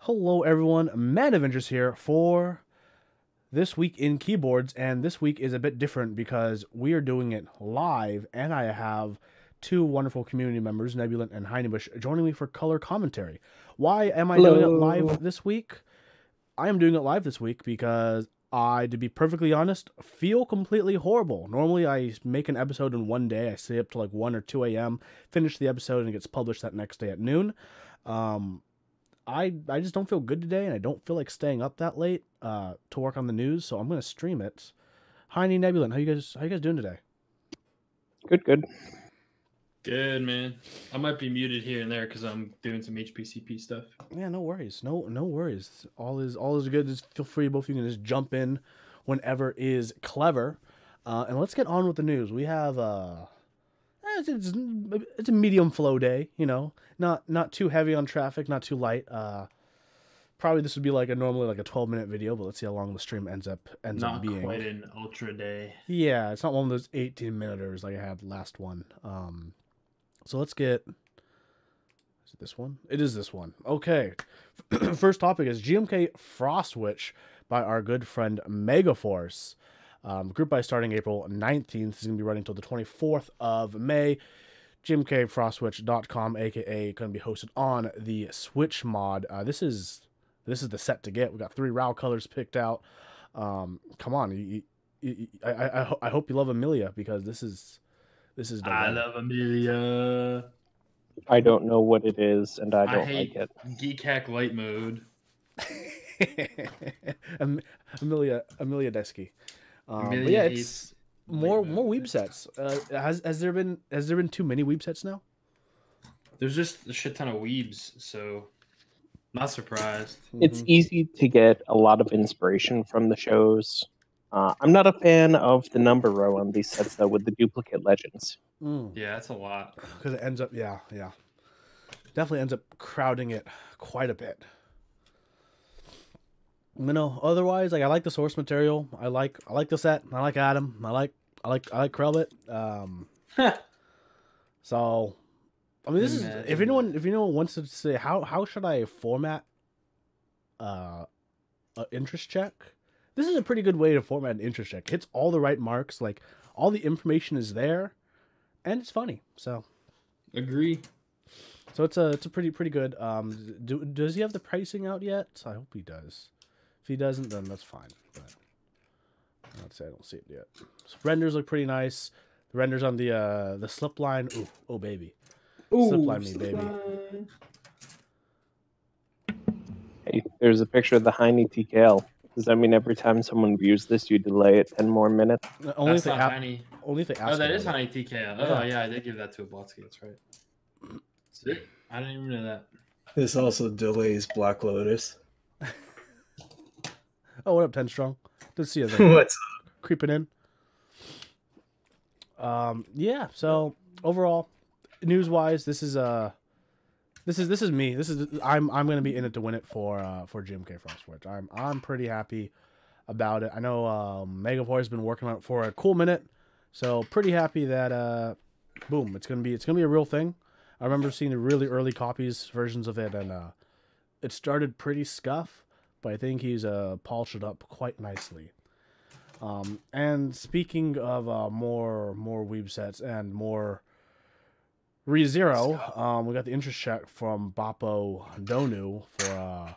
Hello everyone, Man Avengers here for This Week in Keyboards, and this week is a bit different because we are doing it live, and I have two wonderful community members, Nebulant and Heinebush, joining me for color commentary. Why am I doing it live this week? I am doing it live this week because I, to be perfectly honest, feel completely horrible. Normally I make an episode in one day, I stay up to like 1 or 2 a.m., finish the episode, and it gets published that next day at noon. I just don't feel good today, and I don't feel like staying up that late to work on the news, so I'm gonna stream it. Heine, Nebulant, how you guys doing today? Good. Good, man. I might be muted here and there because I'm doing some HPCP stuff. Yeah, no worries, no worries. All is good. Just feel free, both of you can just jump in whenever is clever. And let's get on with the news. We have it's a medium flow day, you know, not too heavy on traffic, not too light. Probably this would be normally like a 12-minute video, but let's see how long the stream ends up being. Not quite an ultra day. Yeah, it's not one of those 18-minuters like I had last one. So let's get, is it this one? It is this one. Okay. First topic is GMK Frost Witch by our good friend Megaforce. Group buy starting April 19th. Is going to be running until the 24th of May. GMKFrostWitch.com, aka going to be hosted on the Switch mod. This is the set to get. We got 3 RAW colors picked out. Come on, I hope you love Amelia, because this is I love Amelia. I don't know what it is, and I don't like it. Geek Hack Light mode. Amelia Desky. But yeah, it's more weeb sets. Has there been too many weeb sets now? There's just a shit ton of weebs, so not surprised. It's easy to get a lot of inspiration from the shows. I'm not a fan of the number row on these sets, though, with the duplicate legends. Yeah, that's a lot. Because it ends up, yeah. Definitely ends up crowding it quite a bit. You know, otherwise, like, I like the source material. I like the set. I like Adam. I like Krelbit. So, I mean, this is, if anyone wants to say how should I format an interest check, this is a pretty good way to format an interest check. It hits all the right marks. Like, all the information is there, and it's funny. So, agree. So it's a pretty good. Does he have the pricing out yet? I hope he does. If he doesn't, then that's fine. But I'd say I don't see it yet. So renders look pretty nice. The renders on the slip line. Ooh, oh baby. Ooh, slip line me, baby. Hey, there's a picture of the Heine TKL. Does that mean every time someone views this, you delay it 10 more minutes? Only if they ask. Oh, that is Heine TKL. Oh, yeah, I did give that to a Blotsky. That's right. Sick. I didn't even know that. This also delays Black Lotus. Oh, what up, Tennstrong? Good to see you there. What's up? Creeping in. Yeah. So overall, news-wise, this is me. I'm gonna be in it to win it for GMK Frost Witch. I'm pretty happy about it. I know Megaforce has been working on it for a cool minute, so pretty happy that boom, it's gonna be a real thing. I remember seeing the really early versions of it, and it started pretty scuff, but I think he's polished it up quite nicely. And speaking of more weeb sets and more ReZero, we got the interest check from Boppo Donu for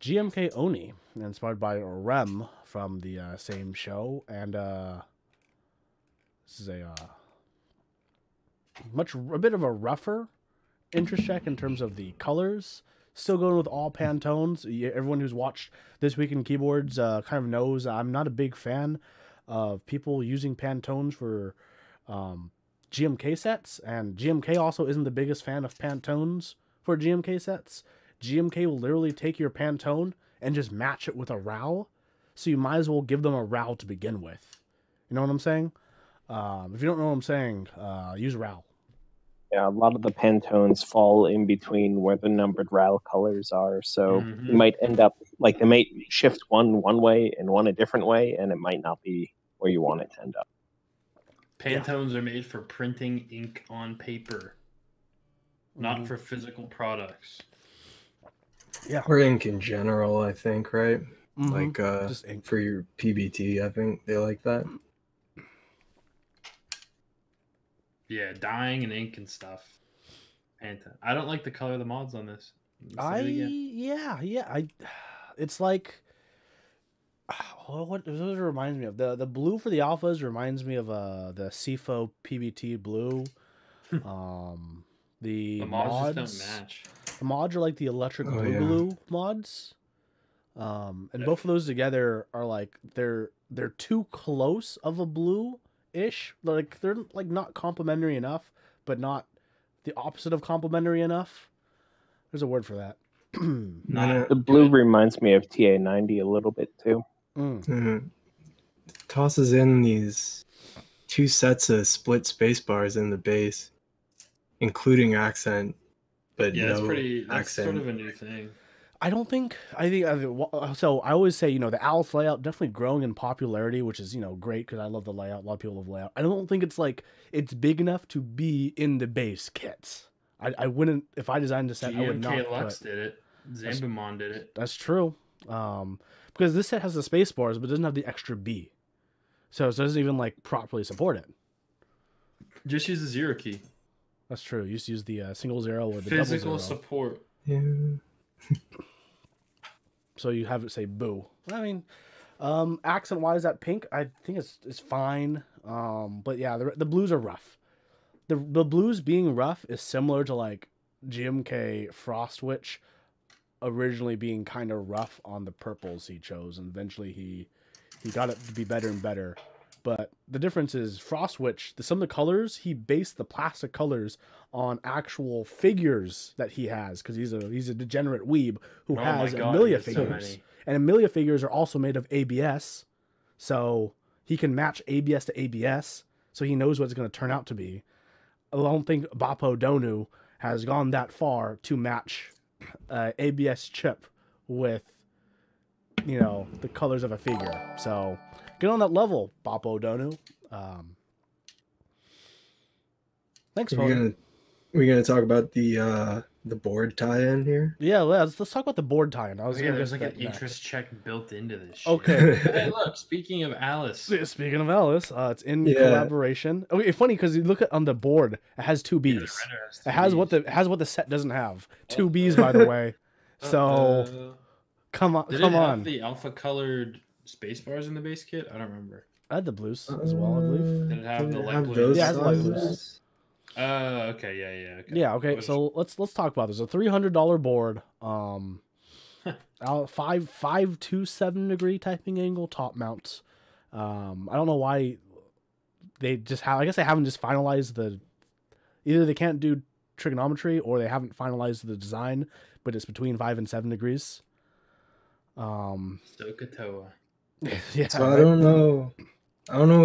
GMK Oni, inspired by Rem from the same show, and this is a bit of a rougher interest check in terms of the colors. Still going with all Pantones. Everyone who's watched This Week in Keyboards kind of knows I'm not a big fan of people using Pantones for GMK sets, and GMK also isn't the biggest fan of Pantones for GMK sets. GMK will literally take your Pantone and just match it with a RAL, so you might as well give them a RAL to begin with. You know what I'm saying? If you don't know what I'm saying, use RAL. Yeah, a lot of the Pantones fall in between where the numbered RAL colors are, so you might end up, like, they might shift one way and one a different way, and it might not be where you want it to end up. Pantones are made for printing ink on paper, not for physical products. Yeah. Or ink in general, I think, right? Mhm. Like Just ink. for your PBT, I think they like that. Yeah, dyeing and ink and stuff. I don't like the color of the mods on this. It's like what does it remind me of? The blue for the alphas reminds me of the CFO PBT blue. The mods just don't match. The mods are like the electric blue mods. And both of those together are like they're too close of a blue-ish. Like they're like not complementary enough, but not the opposite of complementary enough. There's a word for that. The blue reminds me of TA90 a little bit too. Tosses in these 2 sets of split space bars in the base, including accent, but that's no that's accent. sort of a new thing. I think so. I always say, the Alice layout definitely growing in popularity, which is, great because I love the layout. A lot of people love layout. I don't think it's big enough to be in the base kits. I wouldn't, if I designed a set, I would not. GMK Lux did it. Zambumon did it. That's true. Because this set has the space bars, but doesn't have the extra B. So it doesn't even like properly support it. Just use the 0 key. That's true. You used to use the single 0 or the physical double 0. support. Yeah. So you have it say boo. I mean, accent wise, that pink, I think it's fine. But yeah, the blues are rough. The blues being rough is similar to like GMK Frost Witch originally being kind of rough on the purples he chose, and eventually he got it to be better and better. But the difference is Frost Witch, some of the colors, he based the plastic colors on actual figures that he has, because he's a degenerate weeb who has Amelia figures. So and Amelia figures are also made of ABS, so he can match ABS to ABS, so he knows what it's going to turn out to be. I don't think Bappo Donu has gone that far to match ABS chip with, the colors of a figure. So get on that level, Bappo Donu. Thanks, We're gonna talk about the board tie-in here. Yeah, let's talk about the board tie-in. There's like an interest check built into this shit. Okay. Hey, look, speaking of Alice. Speaking of Alice, it's in collaboration. Okay, funny because you look at on the board, it has 2 Bs. It has what the set doesn't have. 2 Bs, by the way. So come on. Did it have the alpha colored space bars in the base kit? I don't remember. I had the blues as well, I believe. Did it have the light blues? Those yeah, it has light blues. Okay, yeah. Okay. Yeah, okay. So let's talk about this. A $300 board. 527 degree typing angle top mounts. I don't know why they just have. I guess they haven't just finalized either they can't do trigonometry or they haven't finalized the design, but it's between 5 and 7 degrees. Sokotoa. Yeah. So I don't know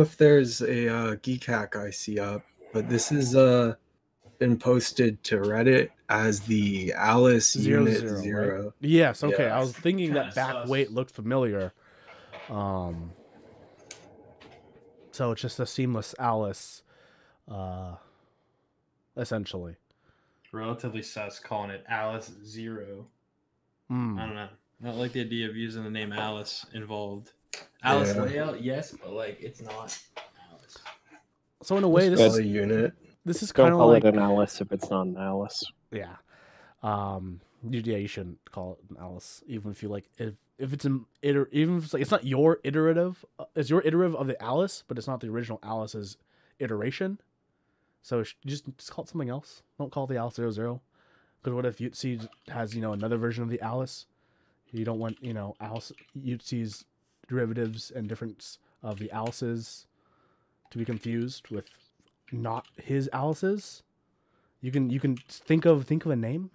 if there's a Geek Hack IC up, but this has been posted to Reddit as the Alice Unit 0. Right? Yes, okay. Yeah. I was thinking that back weight looked familiar. So it's just a seamless Alice, essentially. Relatively sus calling it Alice 0. I Mm. don't know. I don't like the idea of using the name Alice involved. Alice layout, yes, but like it's not Alice. So in a way, This this is a unit. is Don't kind of call like it an Alice if it's not an Alice. yeah. You shouldn't call it an Alice, even if you like if it's an even if it's like it's not your iterative. It's your iterative of the Alice, but it's not the original Alice's iteration. So just call it something else. Don't call it the Alice 00. Because what if Yutzi has another version of the Alice? You don't want Alice Yutzi's derivatives and difference of the Alices to be confused with not his Alice's. You can think of a name.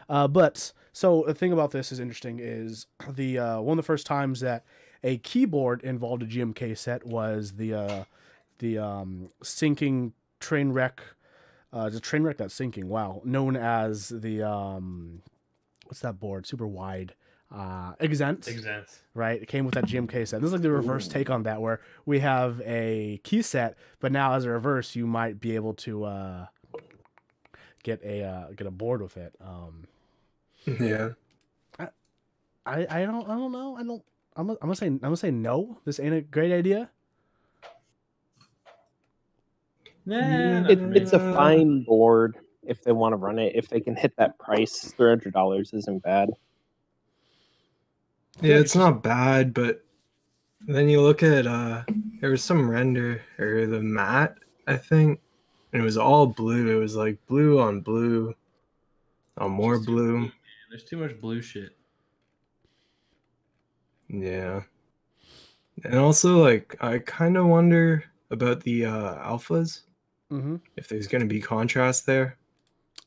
But so the thing about this is interesting is the one of the first times that a keyboard involved a GMK set was the sinking train wreck. The train wreck that's sinking. Wow, known as the what's that board? Super wide. Exent. Right? It came with that GMK set. This is like the reverse take on that, where we have a key set, but now as a reverse, you might be able to get a board with it. Yeah. I don't know. I'm gonna say no. This ain't a great idea. Nah, It's a fine board if they want to run it. If they can hit that price, $300 isn't bad. Yeah, it's not bad, but then you look at there was some render or the matte, I think, and it was all blue. It was like blue on blue on more blue. There's too much blue shit. Yeah. And also, like, I kind of wonder about the alphas. Mm-hmm. If there's going to be contrast there.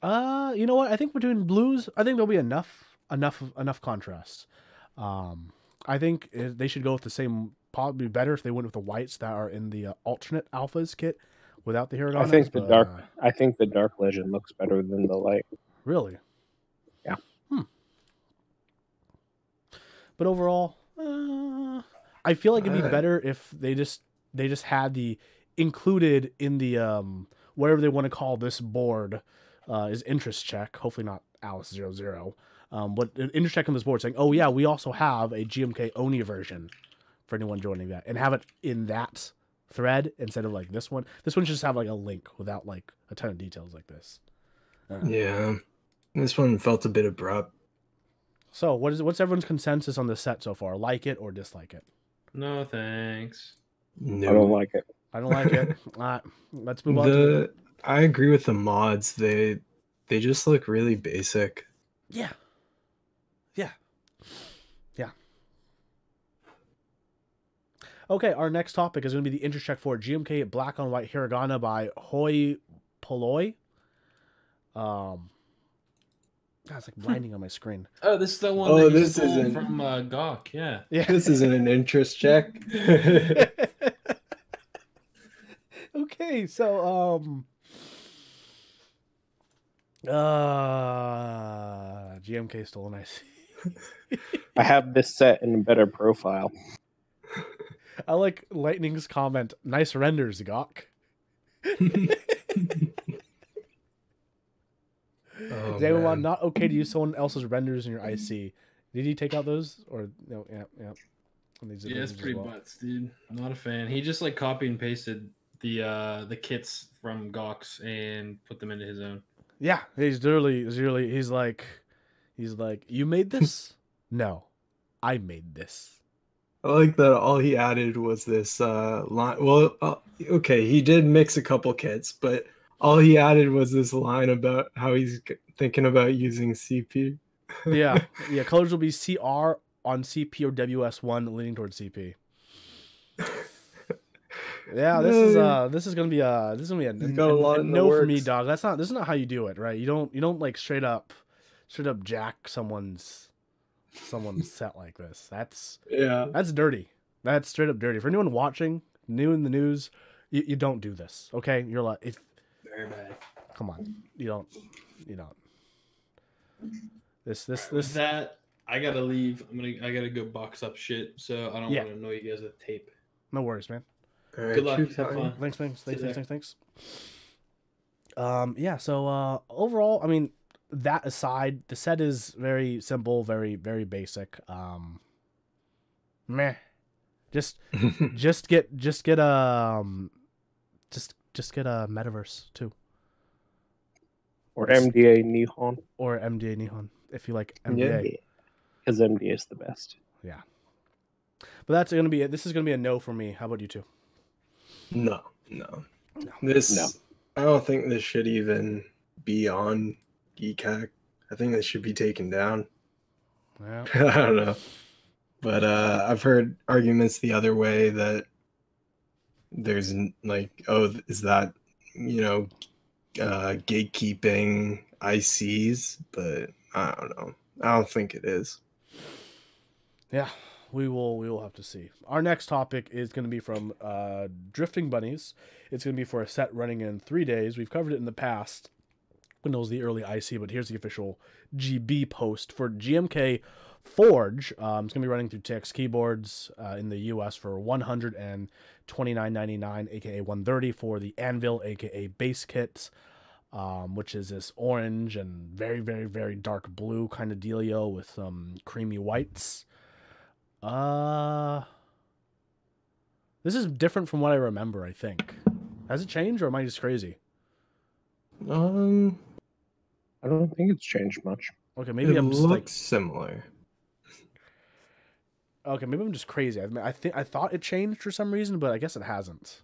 You know what? I think between blues, I think there'll be enough contrast. I think they should go with the same. Probably better if they went with the whites that are in the alternate alphas kit without the Hiragana. I think the dark legend looks better than the light. Really? Yeah. But overall, I feel like it'd be better if they just had the included in the whatever they want to call this board is interest check. Hopefully not Alice 00. But interest check on this board saying, oh yeah, we also have a GMK Oni version for anyone joining that, and have it in that thread instead of like this one. This one should just have like a link without like a ton of details like this. Yeah, this one felt a bit abrupt. So what's everyone's consensus on the set so far? Like it or dislike it? No thanks. No. I don't like it. I don't like it. Let's move on. I agree with the mods. They just look really basic. Yeah. Okay, our next topic is going to be the interest check for GMK Black on White Hiragana by Hoi Polloi. It's like blinding on my screen. Oh, this is the one. Oh, that this isn't from Gawk. Yeah. This isn't an interest check. Okay, so GMK stole an IC. I have this set in a better profile. I like Lightning's comment. Nice renders, Gawk. Oh, Zaywan, not okay to use someone else's renders in your IC. Did he take out those or no? Yeah. Yeah, it's pretty butts, dude. Not a fan. He just like copy and pasted the kits from Gawk's and put them into his own. Yeah, he's like, you made this? No, I made this. I like that all he added was this line. Well, okay, he did mix a couple kits, but all he added was this line about how he's thinking about using CP. Yeah. Colors will be CR on CP or WS1, leaning towards CP. Yeah, this is gonna be a no for me, dog. This is not how you do it, right? You don't like straight up jack someone's set like this. That's dirty. That's straight up dirty. For anyone watching, new in the news, you don't do this. Okay, you're like, very bad. Come on, you don't. This that I gotta leave. I gotta go box up shit. So I don't want to annoy you guys with tape. No worries, man. Right, good luck. Have fun. Thanks. Yeah. So overall, I mean, that aside, the set is very simple, very very basic. Meh. Just get a Metaverse too. Or MDA Nihon. Or MDA Nihon, if you like MDA. Because MDA is the best. Yeah. But that's gonna be it. This is gonna be a no for me. How about you two? No. I don't think this should even be on GCAC. I think this should be taken down. Yeah. I don't know. But I've heard arguments the other way that there's like, oh, is that, gatekeeping ICs? But I don't know. I don't think it is. Yeah, we will have to see. Our next topic is going to be from Drifting Bunnies. It's going to be for a set running in 3 days. We've covered it in the past when it was the early IC, but here's the official GB post for GMK Forge. It's going to be running through TX keyboards in the US for $129.99, aka $130 for the Anvil, aka base kit. which is this orange and very, very, very dark blue kind of dealio with some creamy whites. This is different from what I remember, I think. Has it changed, or am I just crazy? I don't think it's changed much. Okay, maybe I'm just like similar. Okay, maybe I'm just crazy. I thought it changed for some reason, but I guess it hasn't.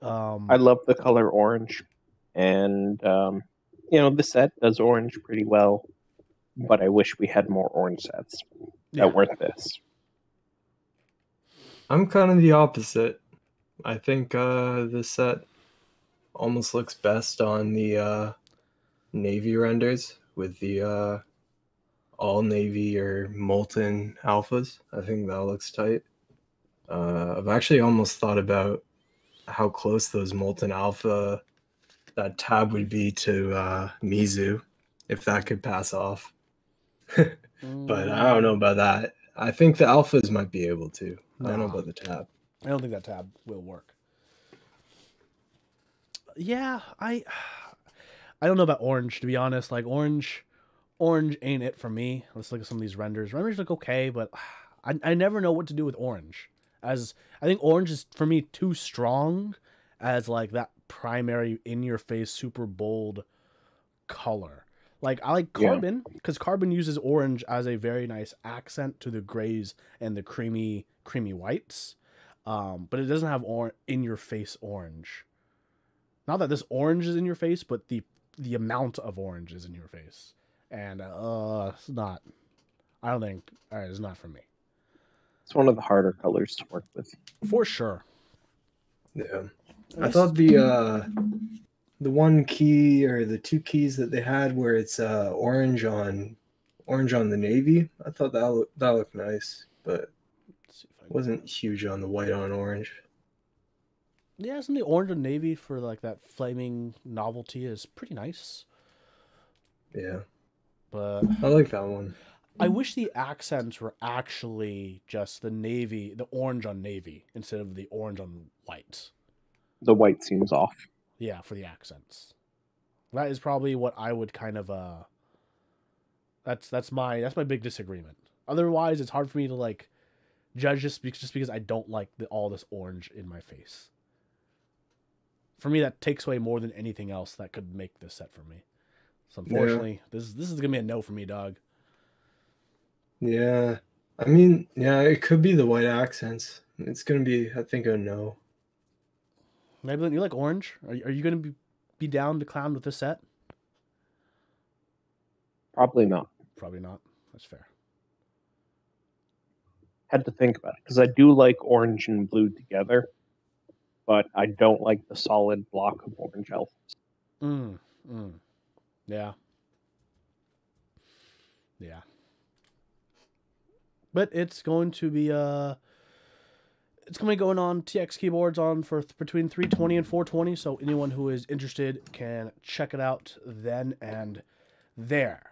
I love the color orange, and the set does orange pretty well, but I wish we had more orange sets that weren't this. I'm kind of the opposite. I think this set almost looks best on the navy renders with the all navy or molten alphas. I think that looks tight. I've actually almost thought about how close those molten alpha, that tab would be to Mizu, if that could pass off. But I don't know about that. I think the alphas might be able to. I don't know about the tab. I don't think that tab will work. Yeah, I don't know about orange, to be honest. Like orange ain't it for me. Let's look at some of these renders. Renders look okay, but I never know what to do with orange. As I think orange is for me too strong as like that primary in your face super bold color. Like I like carbon because carbon uses orange as a very nice accent to the grays and the creamy whites. But it doesn't have in your face orange. Not that this orange is in your face, but the amount of orange is in your face. And it's not. I don't think it's not for me. It's one of the harder colors to work with. For sure. Yeah. I thought the one key or the two keys that they had where it's orange on the navy, I thought that looked nice, but it wasn't huge on the white on orange. Yeah, isn't the orange and navy for like that flaming novelty is pretty nice. Yeah. But I like that one. I wish the accents were actually just the orange on navy instead of the orange on white. The white seems off. Yeah, for the accents. That is probably what I would kind of that's my big disagreement. Otherwise, it's hard for me to like judge just because I don't like all this orange in my face. For me, that takes away more than anything else that could make this set for me. So unfortunately, this is gonna be a no for me, dog. Yeah, I mean, yeah, it could be the white accents. It's gonna be, I think, a no. Maybe you like orange. Are you gonna be down to clown with this set? Probably not. Probably not. That's fair. Had to think about it because I do like orange and blue together, but I don't like the solid block of orange alphas. Yeah. Yeah. But it's going to be it's going to be going on TX keyboards on for between 320 and 420, so anyone who is interested can check it out then and there.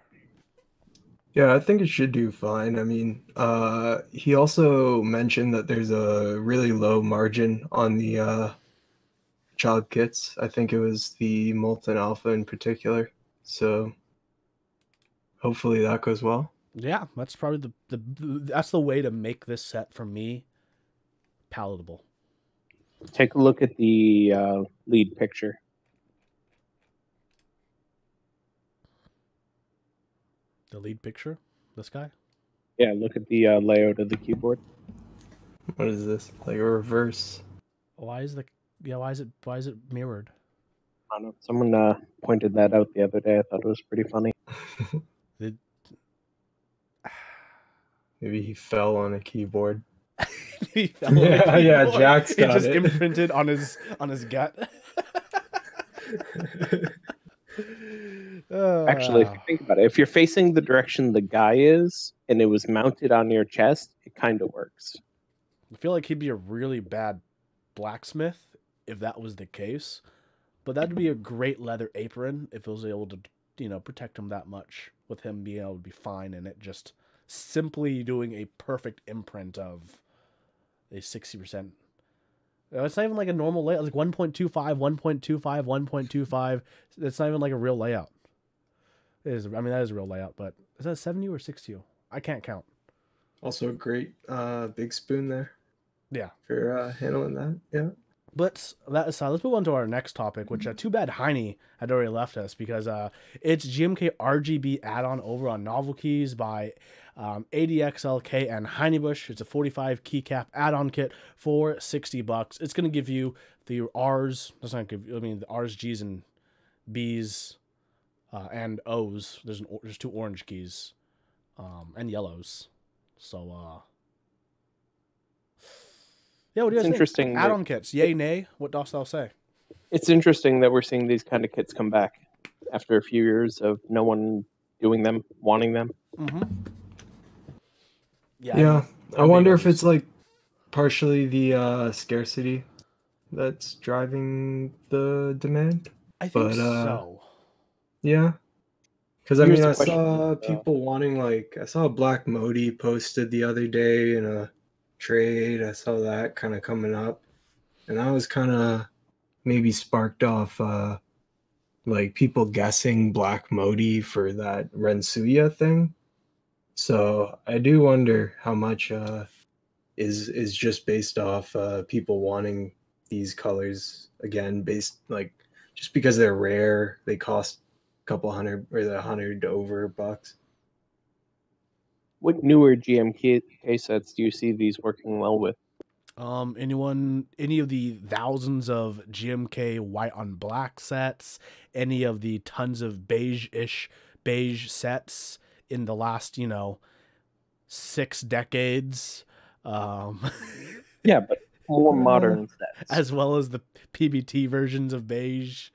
Yeah, I think it should do fine. I mean, he also mentioned that there's a really low margin on the job kits. I think it was the Molten Alpha in particular. So hopefully that goes well. Yeah, that's probably that's the way to make this set for me palatable. Take a look at the lead picture. The lead picture? This guy? Yeah, look at the layout of the keyboard. What is this? Like a reverse? Why is it mirrored? I don't know. Someone pointed that out the other day. I thought it was pretty funny. Maybe he fell on a keyboard. Yeah, Jack's got it. Just it. imprinted on his gut. Actually, if you think about it, if you're facing the direction the guy is and it was mounted on your chest, it kind of works. I feel like he'd be a really bad blacksmith if that was the case, but that'd be a great leather apron if it was able to, protect him that much, with him being able to be fine and it just simply doing a perfect imprint of a 60% It's not even like a normal layout. It's like 1.25, 1.25, 1.25. It's not even like a real layout. It is. I mean, that is a real layout, but is that 7U or 6U? I can't count. Also a great big spoon there. Yeah. For handling that. Yeah. But that aside, let's move on to our next topic, which too bad Heine had already left us because it's GMK RGB Add-On over on Novel Keys by ADXLK and Heinebush. It's a 45 keycap add-on kit for $60. It's going to give you the R's. That's not give. I mean the R's, G's, and B's and O's. There's 2 orange keys and yellows. So yeah, what do you guys interesting think? Add-on kits, yay, nay? What dost thou say? It's interesting that we're seeing these kind of kits come back after a few years of no one doing them, wanting them. Mm-hmm. Yeah. I wonder if it's like partially the scarcity that's driving the demand. I think so. Yeah. Because I mean, I saw people wanting I saw a Black Modi posted the other day in a trade. I saw that kind of coming up, and that was kind of maybe sparked off like people guessing Black Modi for that Rensuya thing. So I do wonder how much is just based off people wanting these colors again, based just because they're rare, they cost a couple hundred or $100 over bucks. What newer GMK sets do you see these working well with? Any of the thousands of GMK white on black sets, any of the tons of beige sets in the last, 6 decades. Yeah, but more modern sets. As well as the PBT versions of beige.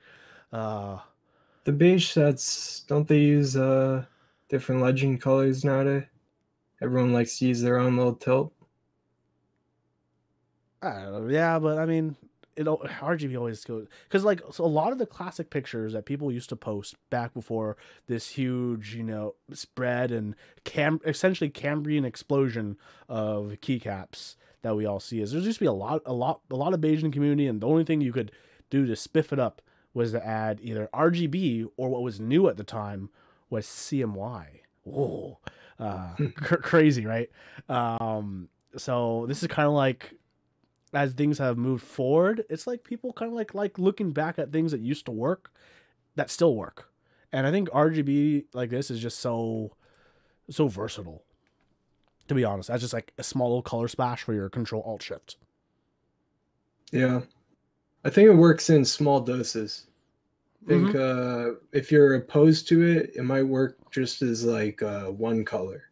The beige sets, don't they use different legend colors nowadays? Everyone likes to use their own little tilt. I don't know. Yeah, but I mean, RGB always goes because so a lot of the classic pictures that people used to post back before this huge, spread and essentially Cambrian explosion of keycaps that we all see is there used to be a lot of Bayesian community, and the only thing you could do to spiff it up was to add either RGB or what was new at the time was CMY. Whoa, crazy, right? So this is kind of like, as things have moved forward, it's like people kind of like looking back at things that used to work that still work. And I think RGB like this is just so versatile, to be honest. That's just like a small little color splash for your Control Alt Shift. Yeah. I think it works in small doses. I think if you're opposed to it, it might work just as like one color.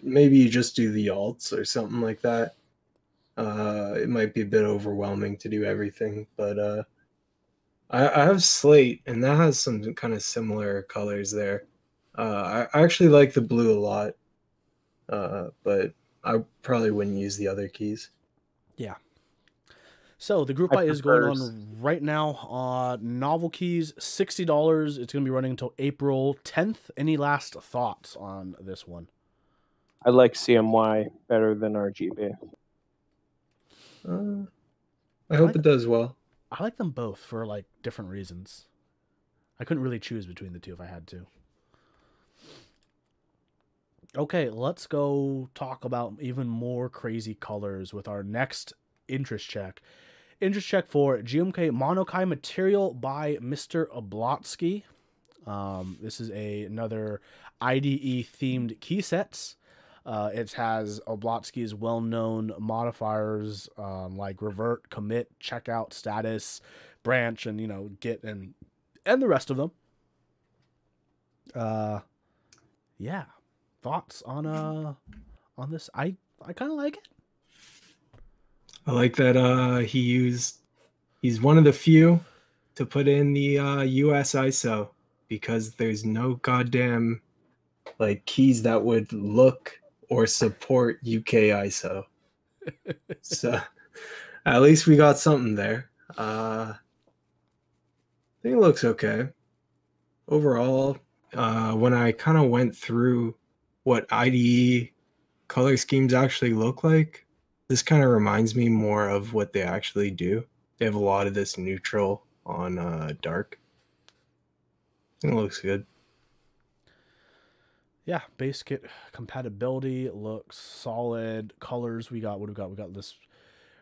Maybe you just do the alts or something like that. It might be a bit overwhelming to do everything, but I have Slate, and that has some kind of similar colors there. I actually like the blue a lot, but I probably wouldn't use the other keys. Yeah. So the group buy is going on right now. Novel Keys, $60. It's going to be running until April 10th. Any last thoughts on this one? I like CMY better than RGB. I hope it does well. I like them both for different reasons. I couldn't really choose between the two if I had to. Okay, let's go talk about even more crazy colors with our next interest check. Interest check for GMK Monokai Material by Mr. Oblotsky. This is another IDE themed key sets. It has Oblotsky's well-known modifiers like revert, commit, checkout, status, branch, and git, and the rest of them. Yeah. Thoughts on this? I kind of like it. I like that he's one of the few to put in the US ISO, because there's no goddamn keys that would look or support UK ISO. So at least we got something there. I think it looks okay. Overall, when I kind of went through what IDE color schemes actually look like, this kind of reminds me more of what they actually do. They have a lot of this neutral on dark. I think it looks good. Yeah, base kit compatibility looks solid. Colors, we got, what do we got? We got this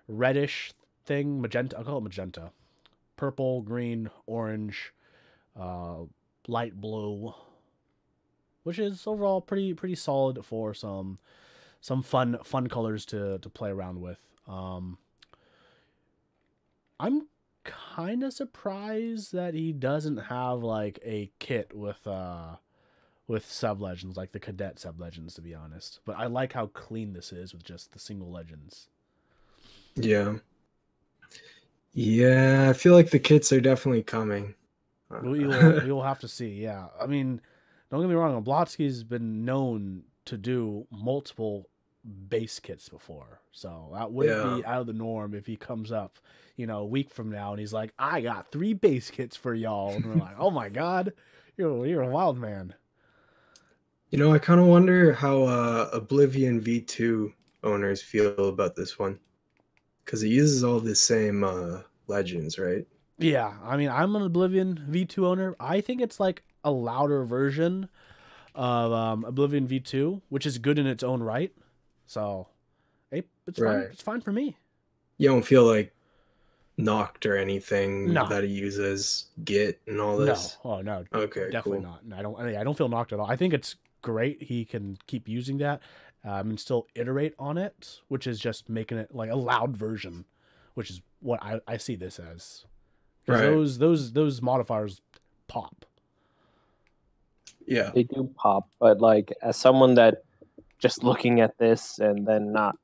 reddish thing, magenta. I'll call it magenta. Purple, green, orange, light blue, which is overall pretty solid for some fun colors to play around with. I'm kind of surprised that he doesn't have like a kit with sub legends, like the cadet sub legends, to be honest. But I like how clean this is with just the single legends. Yeah. Yeah, I feel like the kits are definitely coming. We will have to see. Yeah, I mean, don't get me wrong. Oblotsky's been known to do multiple base kits before, so that wouldn't be out of the norm if he comes up, a week from now and he's like, "I got 3 base kits for y'all," and we're like, "Oh my god, you're a wild man." I kind of wonder how Oblivion V2 owners feel about this one, because it uses all the same legends, right? Yeah, I mean, I'm an Oblivion V2 owner. I think it's like a louder version of Oblivion V2, which is good in its own right. So, it's fine. It's fine for me. You don't feel like knocked or anything that he uses Git and all this? No. Oh no. Okay, definitely cool. not. I don't feel knocked at all. I think it's great. He can keep using that and still iterate on it, which is just making it like a loud version, which is what I see this as. Right. Those modifiers pop. Yeah, they do pop, but like as someone that just looking at this and then not,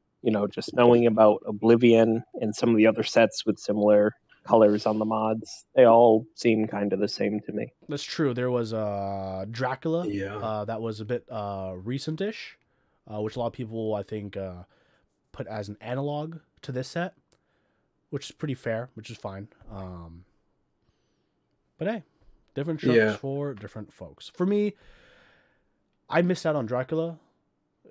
just knowing about Oblivion and some of the other sets with similar colors on the mods, they all seem kind of the same to me. That's true. There was Dracula. Yeah. That was a bit recent-ish, which a lot of people I think put as an analog to this set, which is pretty fair, which is fine. But hey, different strokes for different folks. For me, I missed out on Dracula.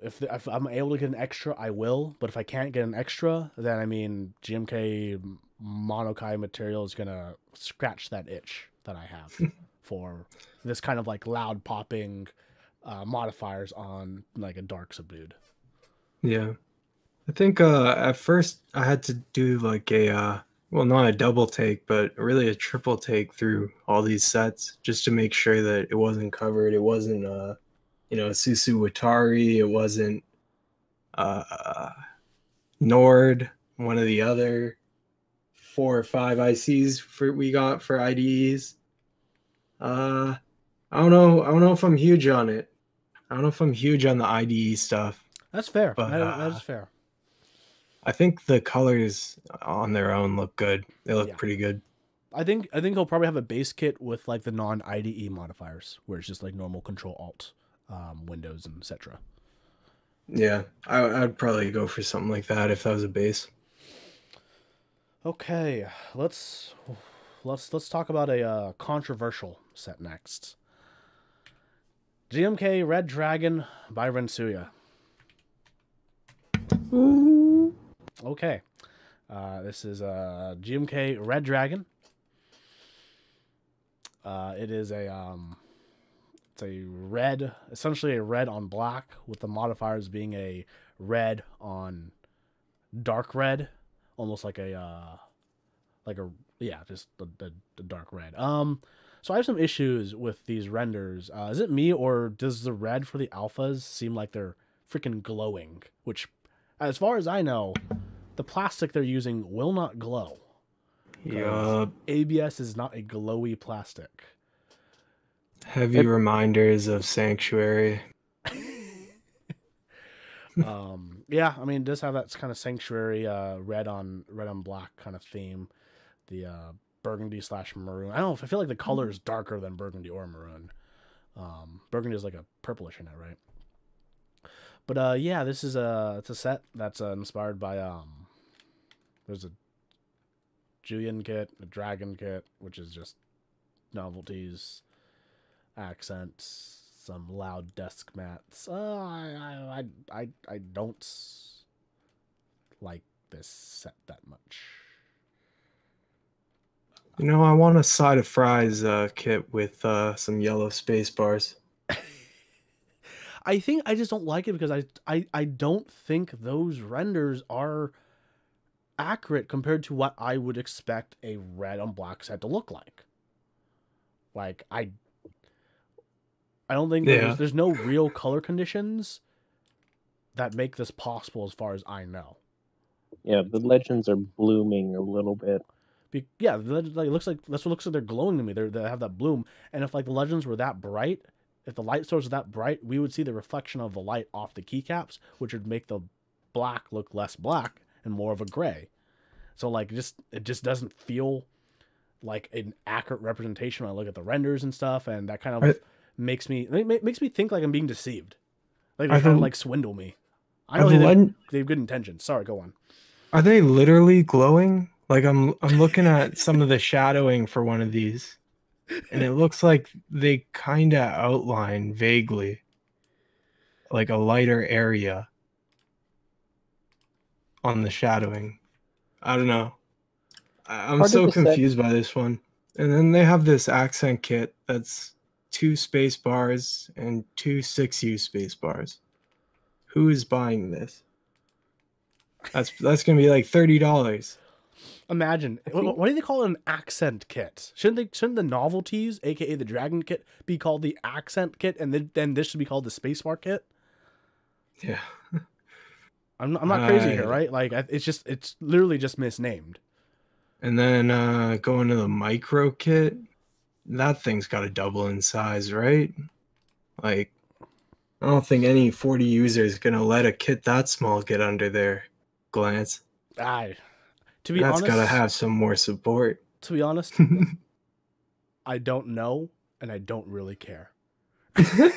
If I'm able to get an extra, I will. But if I can't get an extra, then I mean GMK Monokai Material is gonna scratch that itch that I have for this kind of like loud popping modifiers on like a dark subdued. Yeah, I think at first I had to do like a well, not a double take, but really a triple take through all these sets just to make sure that it wasn't covered. It wasn't Susuwatari. It wasn't Nord, one of the other 4 or 5 ICs we got for IDEs. I don't know if I'm huge on it. I don't know if I'm huge on the IDE stuff. That's fair. But, that is fair. I think the colors on their own look good. They look pretty good. I think he'll probably have a base kit with like the non-IDE modifiers, where it's just like normal Control Alt, Windows, and etc. Yeah, I'd probably go for something like that if that was a base. Okay, let's talk about a controversial set next. GMK Red Dragon by Rensuya. Ooh. Okay, this is GMK Red Dragon. It is it's a red, essentially a red on black, with the modifiers being a red on dark red, almost like just the dark red. So I have some issues with these renders. Is it me, or does the red for the alphas seem like they're freaking glowing? Which, as far as I know, the plastic they're using will not glow. Yeah. ABS is not a glowy plastic. Heavy reminders of Sanctuary. Yeah, I mean, it does have that kind of Sanctuary red on black kind of theme. The burgundy / maroon. I don't know, I feel like the color is darker than burgundy or maroon. Burgundy is like a purplish in it, right? But yeah, this is it's a set that's inspired by there's a Julian kit, a Dragon kit, which is just novelties, accents, some loud desk mats. I don't like this set that much. You know, I want a side of fries kit with some yellow space bars. I think I just don't like it because I don't think those renders are accurate compared to what I would expect a red on black set to look like. Like, I don't think there's no real color conditions that make this possible as far as I know. Yeah, the legends are blooming a little bit. Yeah, like, it looks like that's what looks like they're glowing to me. They have that bloom, and if like the legends were that bright, if the light source was that bright, we would see the reflection of the light off the keycaps, which would make the black look less black and more of a gray. So like it just doesn't feel like an accurate representation when I look at the renders and stuff, and that kind of makes me think like I'm being deceived. Like they're trying to like swindle me. I know they have good intentions. Sorry, go on. Are they literally glowing? Like I'm looking at some of the shadowing for one of these, and it looks like they kind of outline vaguely like a lighter area on the shadowing. I don't know. I'm so confused by this one. And then they have this accent kit that's 2 space bars and 2 6U space bars. Who is buying this? That's gonna be like $30. Imagine, why do they call it an accent kit? Shouldn't the novelties, aka the Dragon kit, be called the accent kit, and then this should be called the spacebar kit? Yeah, I'm not crazy here, right? Like it's literally just misnamed. And then going to the micro kit, that thing's got to double in size, right? Like, I don't think any 40 user is gonna let a kit that small get under their glance. To be honest, that's gotta have some more support. To be honest, I don't know, and I don't really care. Yeah.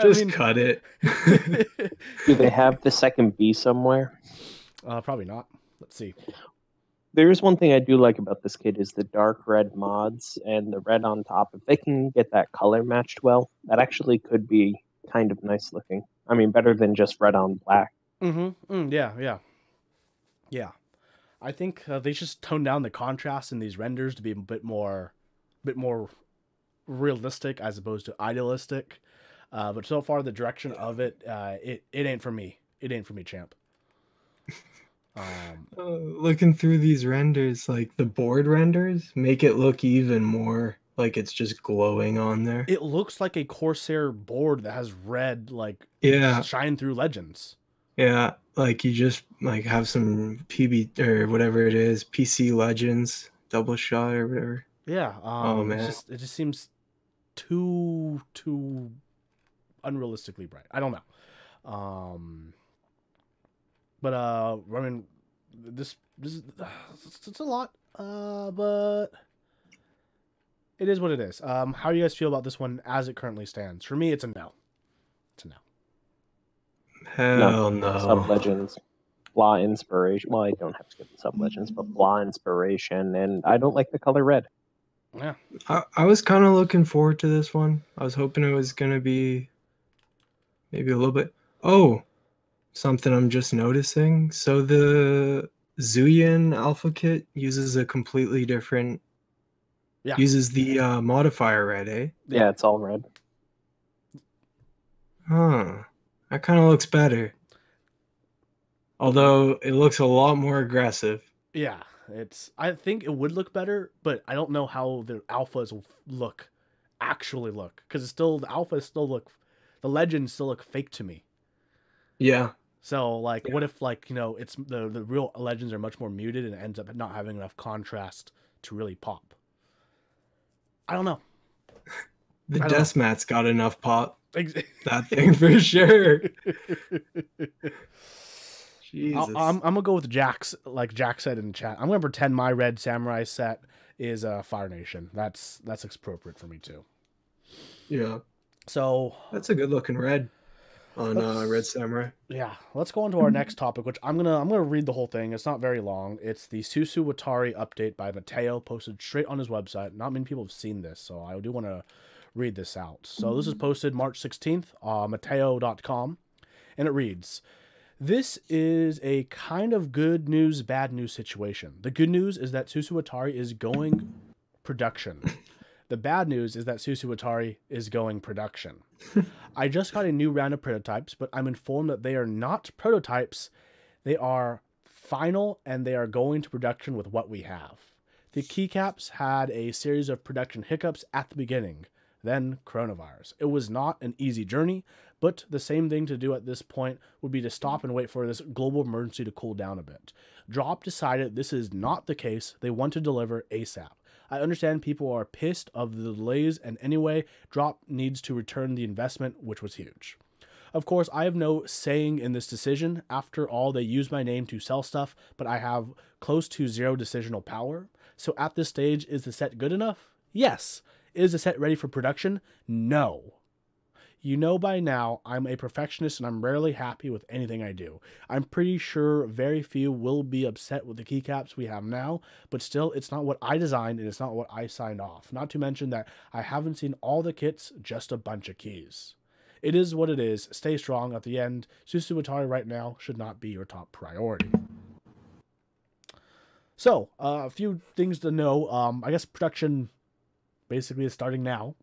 Just cut it. Do they have the second B somewhere? Probably not. Let's see. There's one thing I do like about this kit is the dark red mods and the red on top. If they can get that color matched well, that actually could be kind of nice looking. I mean, better than just red on black. Yeah. I think they just tone down the contrast in these renders to be a bit more realistic as opposed to idealistic. But so far, the direction of it ain't for me. It ain't for me, champ. Looking through these renders, like the board renders, make it look even more like it's just glowing on there. It looks like a Corsair board that has red, like, shine through legends. Yeah, like you just like have some PB or whatever it is, PC Legends double shot or whatever. Yeah. Oh man, it just seems too unrealistically bright. I don't know. But I mean, this is it's a lot. But it is what it is. How do you guys feel about this one as it currently stands? For me, it's a no. It's a no. Hell no. Sub-Legends, blah inspiration. Well, I don't have to get the Sub-Legends, but blah inspiration, and I don't like the color red. Yeah. I was kind of looking forward to this one. I was hoping it was going to be maybe a little bit... Oh, something I'm just noticing. So the Zuyin Alpha Kit uses a completely different... Yeah. Uses the modifier red, eh? Yeah, it's all red. Huh. That kind of looks better. Although it looks a lot more aggressive. Yeah, I think it would look better, but I don't know how the alphas actually look, because the alphas the legends still look fake to me. Yeah. So like, what if it's the real legends are much more muted and it ends up not having enough contrast to really pop? I don't know. The desk mat's got enough pop. That thing for sure. Jesus. I'm gonna go with Jack's, like Jack said in the chat. I'm gonna pretend my red samurai set is Fire Nation. That's appropriate for me too. Yeah. So that's a good looking red on Red Samurai. Yeah. Let's go on to our next topic, which I'm gonna read the whole thing. It's not very long. It's the Susuwatari update by Mateo, posted straight on his website. Not many people have seen this, so I do want to read this out. So this is posted March 16th, Mateo.com. and it reads, "This is a kind of good news, bad news situation. The good news is that Susuwatari is going production. The bad news is that Susuwatari is going production. I just got a new round of prototypes, but I'm informed that they are not prototypes. They are final, and they are going to production with what we have. The keycaps had a series of production hiccups at the beginning, then coronavirus. It was not an easy journey, but the same thing to do at this point would be to stop and wait for this global emergency to cool down a bit. Drop decided this is not the case. They want to deliver ASAP. I understand people are pissed of the delays, and anyway, Drop needs to return the investment, which was huge. Of course, I have no saying in this decision. After all, they use my name to sell stuff, but I have close to zero decisional power. So at this stage, is the set good enough? Yes. Is the set ready for production? No. You know by now, I'm a perfectionist and I'm rarely happy with anything I do. I'm pretty sure very few will be upset with the keycaps we have now, but still, it's not what I designed and it's not what I signed off. Not to mention that I haven't seen all the kits, just a bunch of keys. It is what it is. Stay strong. At the end, Susuwatari right now should not be your top priority." So, a few things to know. I guess production basically is starting now.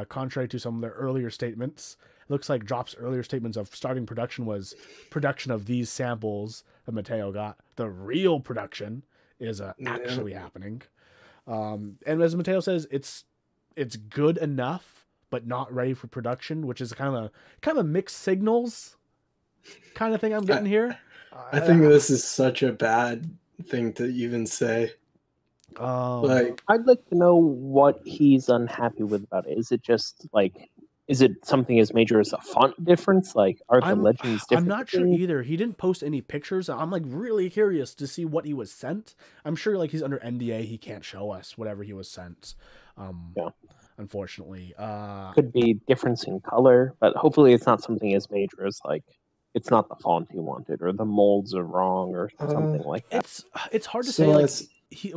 Contrary to some of their earlier statements, it looks like Drop's earlier statements of starting production was production of these samples that Mateo got. The real production is actually happening. And as Mateo says, it's good enough, but not ready for production, which is kind of mixed signals kind of thing I'm getting here. I think this is such a bad thing to even say. I'd like to know what he's unhappy with about it. Is it just like, is it something as major as a font difference? Like, are the legends different? I'm not sure either. He didn't post any pictures. I'm like really curious to see what he was sent. I'm sure like he's under NDA. He can't show us whatever he was sent. Yeah. Unfortunately. Could be difference in color, but hopefully it's not something as major as like, it's not the font he wanted, or the molds are wrong, or something like that. It's hard to say. Like,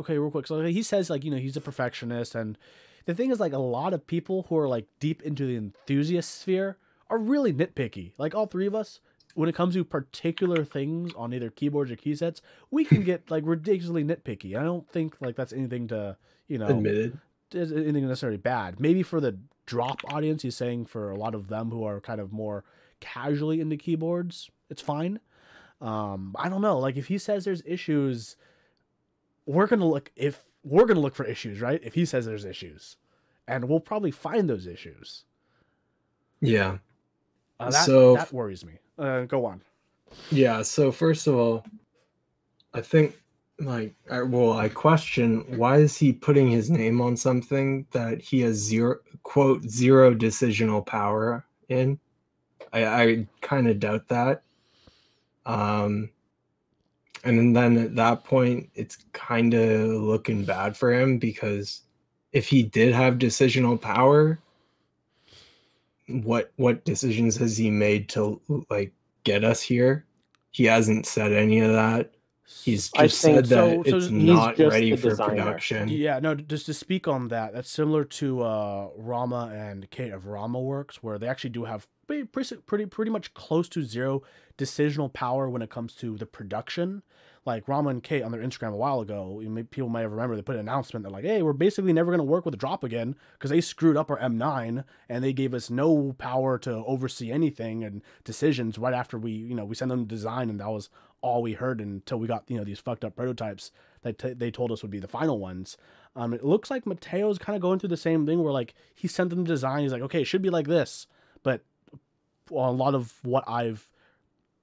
real quick. So he says like, he's a perfectionist, and the thing is like a lot of people who are like deep into the enthusiast sphere are really nitpicky. Like all three of us, when it comes to particular things on either keyboards or keysets, we can get like ridiculously nitpicky. I don't think like that's anything to admitted, anything necessarily bad. Maybe for the Drop audience, he's saying for a lot of them who are kind of more casually into keyboards, it's fine. I don't know. Like if he says there's issues, we're gonna look for issues, right? If he says there's issues, and we'll probably find those issues. Yeah. That worries me. Go on. Yeah. So first of all, I think I question why is he putting his name on something that he has zero decisional power in. I kind of doubt that. And then at that point, it's kind of looking bad for him, because if he did have decisional power, what decisions has he made to like get us here? He hasn't said any of that. He's just said that it's not ready for production. Yeah, no, just to speak on that, that's similar to Rama and Kate of Rama Works, where they actually do have pretty much close to zero decisional power when it comes to the production. Like Rama and Kate on their Instagram a while ago, people might have remembered, they put an announcement that like, hey, we're basically never going to work with Drop again because they screwed up our M9 and they gave us no power to oversee anything and decisions right after we sent them design, and that was all we heard until we got these fucked up prototypes that they told us would be the final ones. It looks like Mateo's kind of going through the same thing where like he sent them design, he's like, okay, it should be like this, but a lot of what I've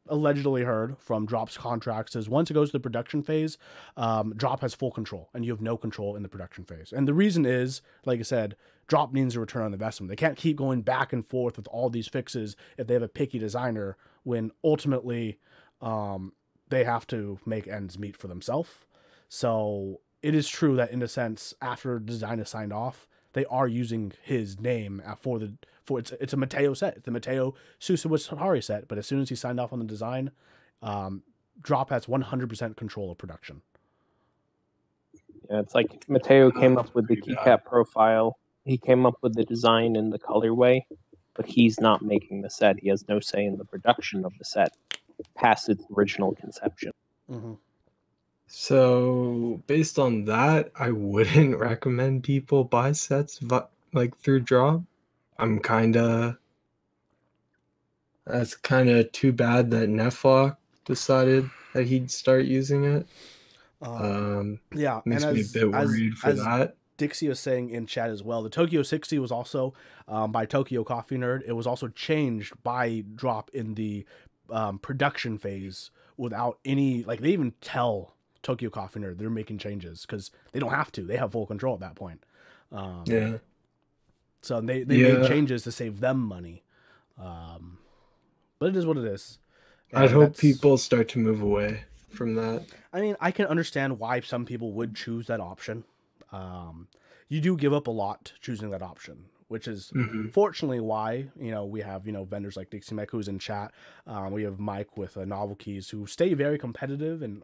allegedly heard from Drop's contracts is once it goes to the production phase, Drop has full control and you have no control in the production phase. And the reason is, like I said, Drop needs a return on investment. They can't keep going back and forth with all these fixes if they have a picky designer, when ultimately they have to make ends meet for themselves. So it is true that in a sense, after design is signed off, they are using his name for it's a Mateo set. It's the Mateo Susuwatari set. But as soon as he signed off on the design, Drop has 100% control of production. Yeah, it's like Mateo came up with the keycap profile. He came up with the design and the colorway. but he's not making the set. He has no say in the production of the set past its original conception. Mm-hmm. So based on that, I wouldn't recommend people buy sets like through drop. That's kind of too bad that Neflock decided that he'd start using it. Yeah, makes me a bit worried for that. Dixie was saying in chat as well, the Tokyo 60 was also by Tokyo Coffee Nerd. It was also changed by drop in the production phase without any, like, they even tell Tokyo Coffee Nerd they're making changes because they don't have to. They have full control at that point. Yeah. So they made changes to save them money. But it is what it is. I'd hope people start to move away from that. I mean, I can understand why some people would choose that option. You do give up a lot choosing that option, which is fortunately why, we have, vendors like Dixie Mech who's in chat. We have Mike with Novel Keys who stay very competitive and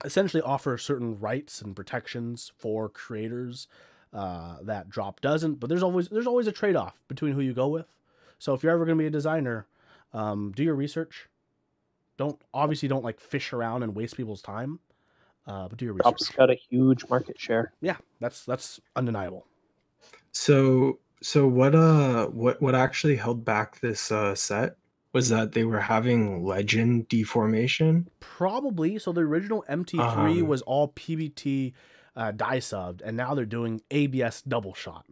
essentially offer certain rights and protections for creators that drop doesn't. But there's always a trade-off between who you go with. So if you're ever going to be a designer, do your research. Don't like fish around and waste people's time. But do your research. Drop's got a huge market share. Yeah, that's undeniable. So what actually held back this set was that they were having legend deformation. Probably. So the original MT3 was all PBT die subbed, and now they're doing ABS double shot.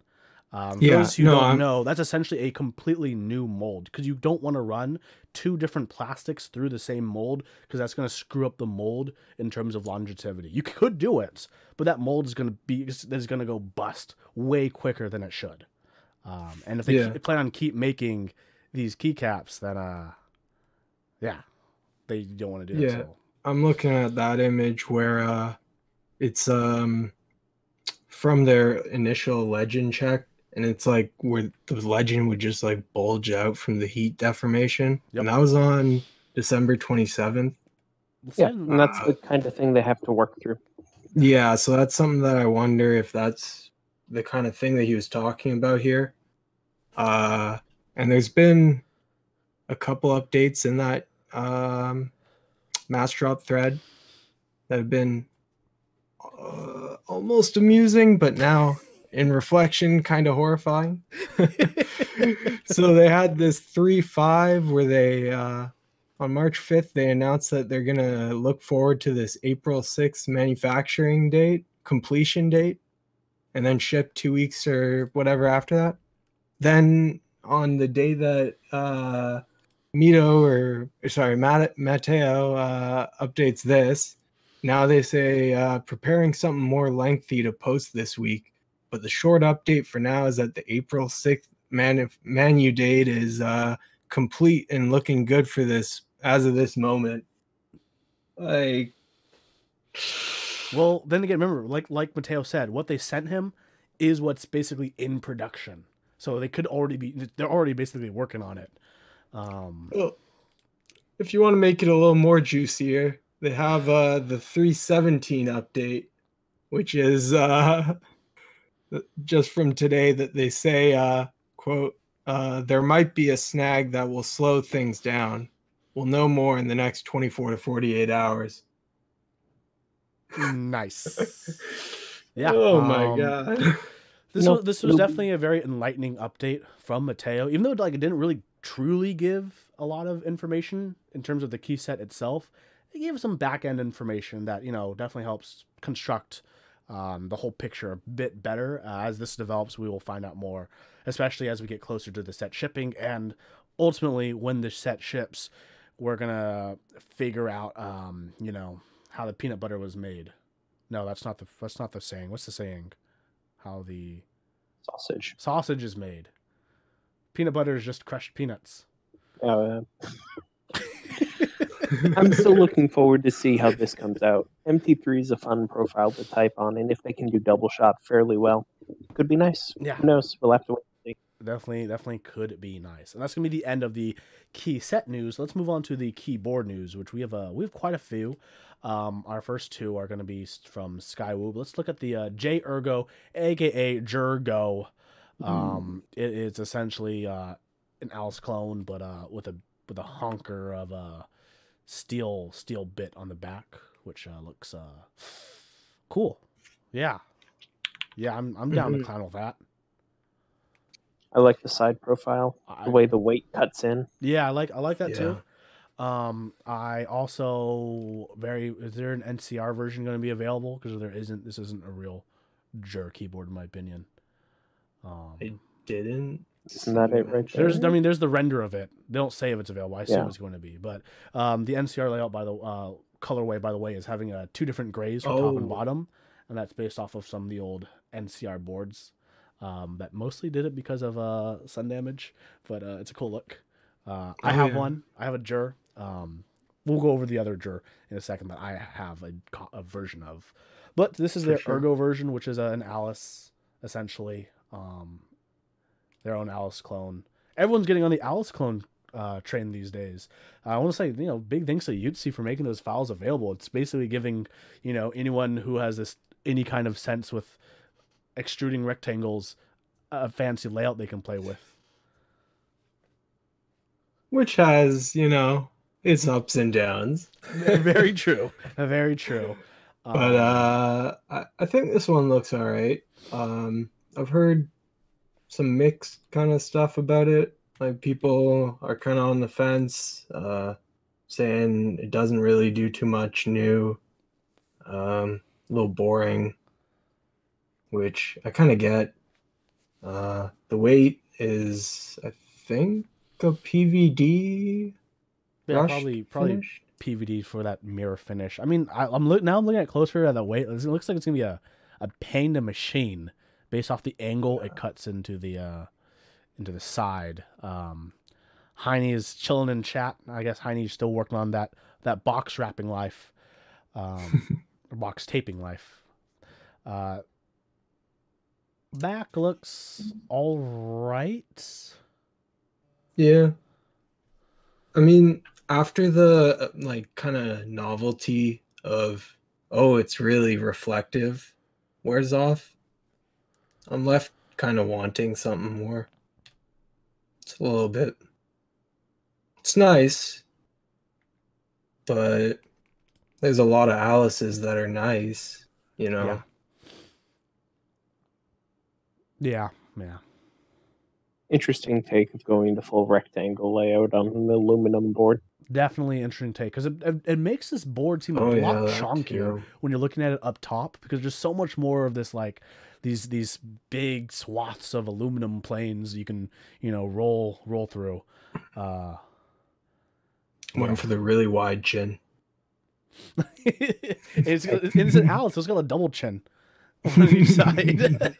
Those who don't know, that's essentially a completely new mold because you don't want to run two different plastics through the same mold because that's going to screw up the mold in terms of longevity. You could do it, but that mold is going to go bust way quicker than it should. And if they plan on keep making these keycaps, then they don't want to do that. So. I'm looking at that image where it's from their initial legend check. And it's like where the legend would just like bulge out from the heat deformation. Yep. And that was on December 27th. Yeah, and that's the kind of thing they have to work through. Yeah, so that's something that I wonder if that's the kind of thing that he was talking about here. And there's been a couple updates in that mass drop thread that have been almost amusing, but now in reflection kind of horrifying. So they had this 3.5 where they on March 5th they announced that they're gonna look forward to this April 6th manufacturing date, completion date, and then ship 2 weeks or whatever after that. Then on the day that Mateo updates this, now they say preparing something more lengthy to post this week. But the short update for now is that the April 6th manu date is complete and looking good for this as of this moment. Like, well, then again, remember, like Mateo said, what they sent him is what's basically in production. So they're already basically working on it. Well, if you want to make it a little more juicier, they have the 317 update, which is just from today that they say, quote, there might be a snag that will slow things down. We'll know more in the next 24 to 48 hours. Nice. Yeah. Oh my God. This was definitely a very enlightening update from Mateo, even though it didn't really truly give a lot of information in terms of the key set itself. It gave some back-end information that, definitely helps construct the whole picture a bit better. As this develops, we will find out more, especially as we get closer to the set shipping, and ultimately when the set ships, we're gonna figure out how the peanut butter was made. No, that's not the saying. What's the saying? How the sausage is made. Peanut butter is just crushed peanuts. I'm still looking forward to see how this comes out. MT3 is a fun profile to type on, and if they can do double shot fairly well, could be nice. Yeah. Who knows? We'll have to wait and see. Definitely could be nice. And that's gonna be the end of the key set news. Let's move on to the keyboard news, which we have quite a few. Our first two are gonna be from Skywoo. Let's look at the JERGO, aka JERGO, It is essentially an Alice clone, but with a honker of a steel bit on the back, which looks cool. Yeah, I'm down to clown with that. I like the side profile, the way the weight cuts in. Yeah, I like that too. I also is there an NCR version going to be available? Because there isn't. This isn't a real JER keyboard, in my opinion. I didn't. Isn't that it right there? There's the render of it. They don't say if it's available. I assume it's going to be. But the NCR layout, by the colorway, by the way, is having two different grays for top and bottom, and that's based off of some of the old NCR boards that mostly did it because of sun damage. But it's a cool look. I have one. I have a JER. We'll go over the other JER in a second that I have a version of. But this is their Ergo version, which is an Alice, essentially. Their own Alice clone. Everyone's getting on the Alice clone train these days. I want to say, big thanks to Yutzi for making those files available. It's basically giving, anyone who has any kind of sense with extruding rectangles a fancy layout they can play with. Which has, its ups and downs. Very true. Very true. But I think this one looks all right. I've heard some mixed kind of stuff about it. Like, people are kind of on the fence, saying it doesn't really do too much new, a little boring, which I kind of get. The weight is, I think, a PVD. Yeah, probably PVD for that mirror finish. I mean, I'm looking at closer at the weight. It looks like it's gonna be a pain to machine based off the angle it cuts into the side. Heine is chilling in chat. I guess Heine's still working on that box wrapping life, or box taping life. Back looks all right. Yeah. I mean, after the kind of novelty of, it's really reflective wears off, I'm left kind of wanting something more. It's a little bit. It's nice, but there's a lot of Alice's that are nice, Yeah. Interesting take of going to full rectangle layout on an aluminum board. Definitely interesting take, because it makes this board seem a lot chunkier when you're looking at it up top, because there's so much more of this, like these big swaths of aluminum planes you can roll through. Waiting for the really wide chin. it's an Alice. It's got a double chin on each side.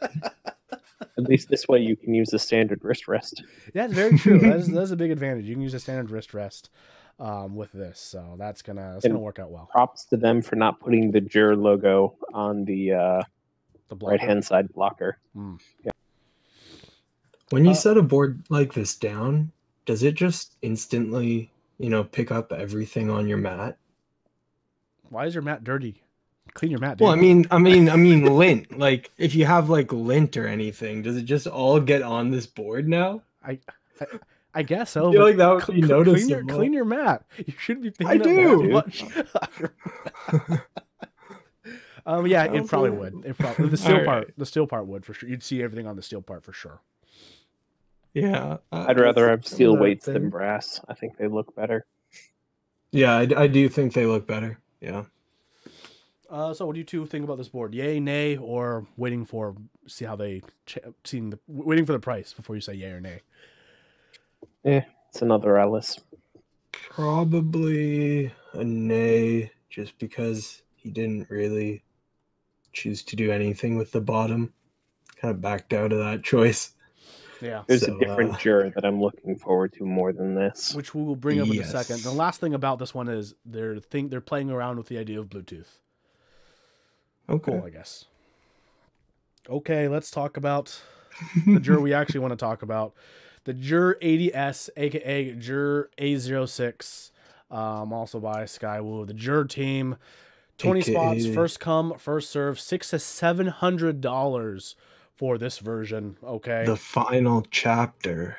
At least this way you can use the standard wrist rest. Yeah, it's very true. That's a big advantage. You can use a standard wrist rest with this, so that's gonna work out well. Props to them for not putting the JER logo on the right hand side blocker. Yeah. When you set a board like this down, does it just instantly, pick up everything on your mat? Why is your mat dirty? Clean your mat, dude. Well, I mean lint. Like, if you have lint or anything, does it just all get on this board now? I guess so. I feel like that would be noticeable. Clean your mat. You shouldn't be thinking I do. Much. Yeah, it probably would. The steel part would for sure. You'd see everything on the steel part for sure. Yeah, I'd rather have steel weights than brass. I think they look better. Yeah, I do think they look better. Yeah. So what do you two think about this board? Yay, nay, or waiting for the price before you say yay or nay? It's another Alice. Probably a nay, just because he didn't really choose to do anything with the bottom. Kind of backed out of that choice. Yeah. There's a different JER that I'm looking forward to more than this. Which we will bring up in a second. The last thing about this one is they're playing around with the idea of Bluetooth. Okay. Cool, I guess. Okay, let's talk about the JER we actually want to talk about. The JER 80S, aka JER A06, also by Skywoo. The JER team, 20 spots, first come, first serve, $600 to $700 for this version. Okay, the final chapter.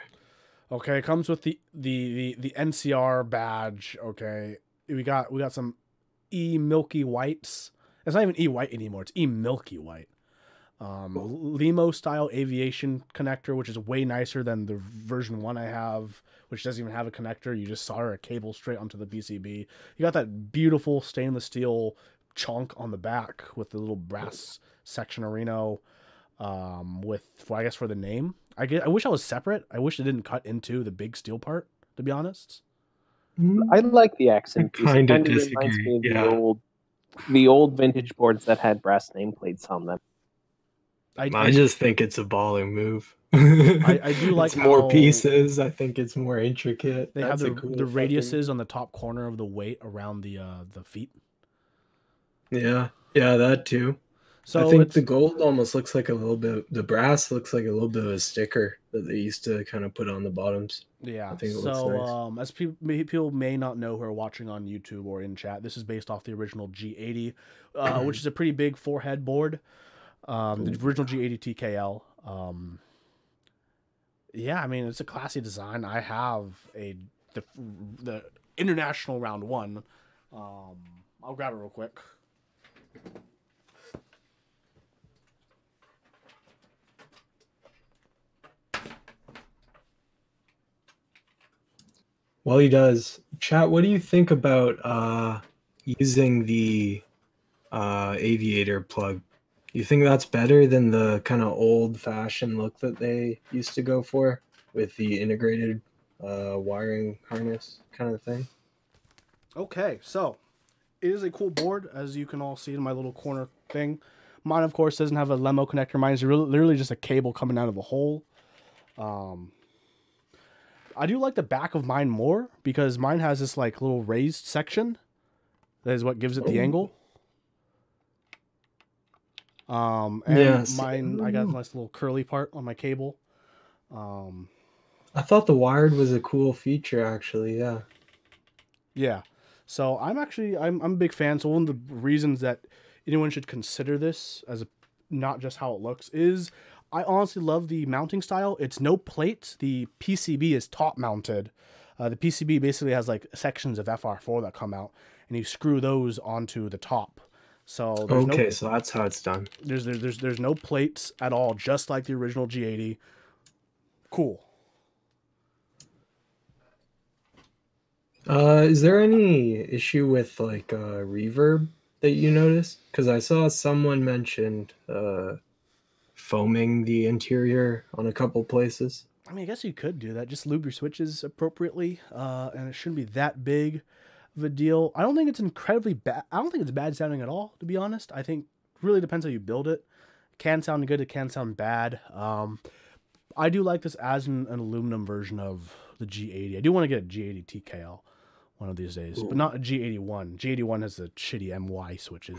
Okay, it comes with the NCR badge. Okay, we got some Milky Whites. It's not even White anymore. It's Milky White. Limo style aviation connector, which is way nicer than the version 1 I have, which doesn't even have a connector. You just solder a cable straight onto the PCB. You got that beautiful stainless steel chunk on the back with the little brass section Reno, I guess for the name. I wish I was separate. I wish it didn't cut into the big steel part, to be honest. I like the accent piece. Kind It of reminds disagree. me of the old vintage boards that had brass nameplates on them. I just think it's a baller move. I do like it's more pieces. I think it's more intricate. They have the radiuses on the top corner of the weight around the feet. Yeah, that too. So I think the gold almost looks like a little bit. The brass looks like a little bit of a sticker that they used to kind of put on the bottoms. Yeah. I think it looks nice. As people may not know who are watching on YouTube or in chat, this is based off the original G80, which is a pretty big 4-head board. The original G80 TKL. Yeah, I mean, it's a classy design. I have the international round 1. I'll grab it real quick. While he does, chat, what do you think about using the aviator plug? You think that's better than the kind of old-fashioned look that they used to go for with the integrated wiring harness kind of thing? Okay, so it is a cool board, as you can all see in my little corner thing. Mine, of course, doesn't have a Lemo connector. Mine is literally just a cable coming out of a hole. I do like the back of mine more because mine has this like little raised section. That is what gives it the angle. And mine, I got a nice little curly part on my cable. I thought the wired was a cool feature, actually. Yeah. Yeah. So I'm a big fan. So one of the reasons that anyone should consider this as not just how it looks is I honestly love the mounting style. It's no plates. The PCB is top mounted. The PCB basically has like sections of FR4 that come out, and you screw those onto the top. So so that's how it's done. There's no plates at all, just like the original G80. Cool. Is there any issue with like reverb that you noticed? Because I saw someone mentioned foaming the interior on a couple places. I mean, I guess you could do that. Just lube your switches appropriately, and it shouldn't be that big of a deal. I don't think it's incredibly bad. I don't think it's bad sounding at all, to be honest. I think it really depends how you build it. It can sound good. It can sound bad. I do like this as an aluminum version of the G80. I do want to get a G80 TKL one of these days, but not a G81. G81 has the shitty MY switches.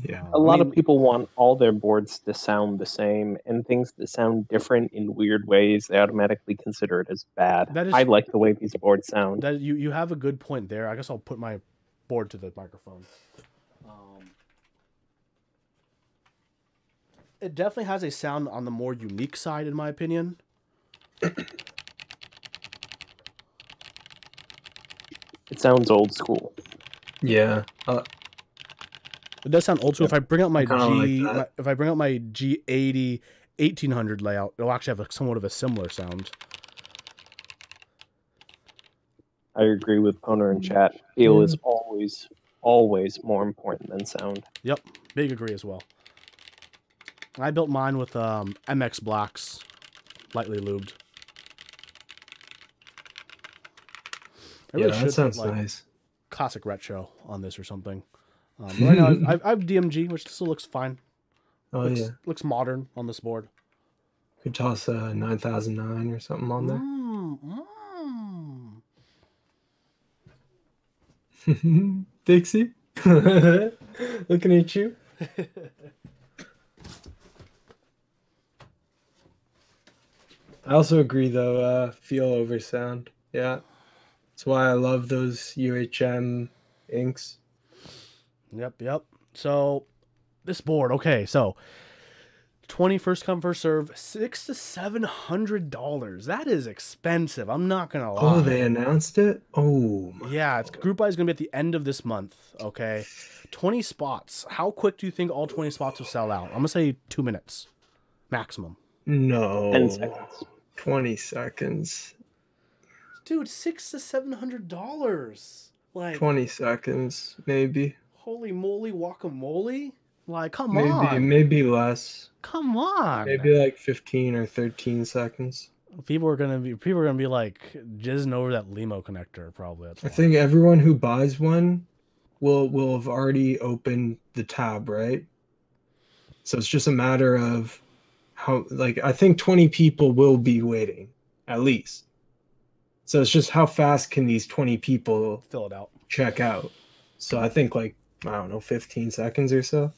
Yeah, a lot of people want all their boards to sound the same, and things that sound different in weird ways, they automatically consider it as bad. I like the way these boards sound. You have a good point there. I guess I'll put my board to the microphone. It definitely has a sound on the more unique side, in my opinion. It sounds old school. Yeah. It does sound old school. If I bring out my G80 1800 layout, it'll actually have somewhat of a similar sound. I agree with Poner in chat. Feel is always more important than sound. Yep, big agree as well. I built mine with MX blacks, lightly lubed. That sounds nice. Classic retro on this or something. Right now, I have DMG, which still looks fine. Looks modern on this board. Could toss a 9009 or something on there. Dixie, looking at you. I also agree, though. Feel over sound. Yeah, that's why I love those UHM inks. Yep. So this board, okay, so 20 first come first serve, $600 to $700. That is expensive. I'm not gonna lie. Oh, they announced it. Oh, yeah. It's group buy is gonna be at the end of this month. Okay, 20 spots. How quick do you think all 20 spots will sell out? I'm gonna say 2 minutes, maximum. No, 10 seconds. 20 seconds. Dude, $600 to $700. Like 20 seconds, maybe. Holy moly, guacamole! Like, come Maybe, on. maybe less. Come on. Maybe like 15 or 13 seconds. People are gonna be like jizzing over that Limo connector probably. I think everyone who buys one will have already opened the tab, right? So it's just a matter of how, like, I think 20 people will be waiting at least. So it's just how fast can these 20 people fill it out, check out. So I think like, I don't know, 15 seconds or so.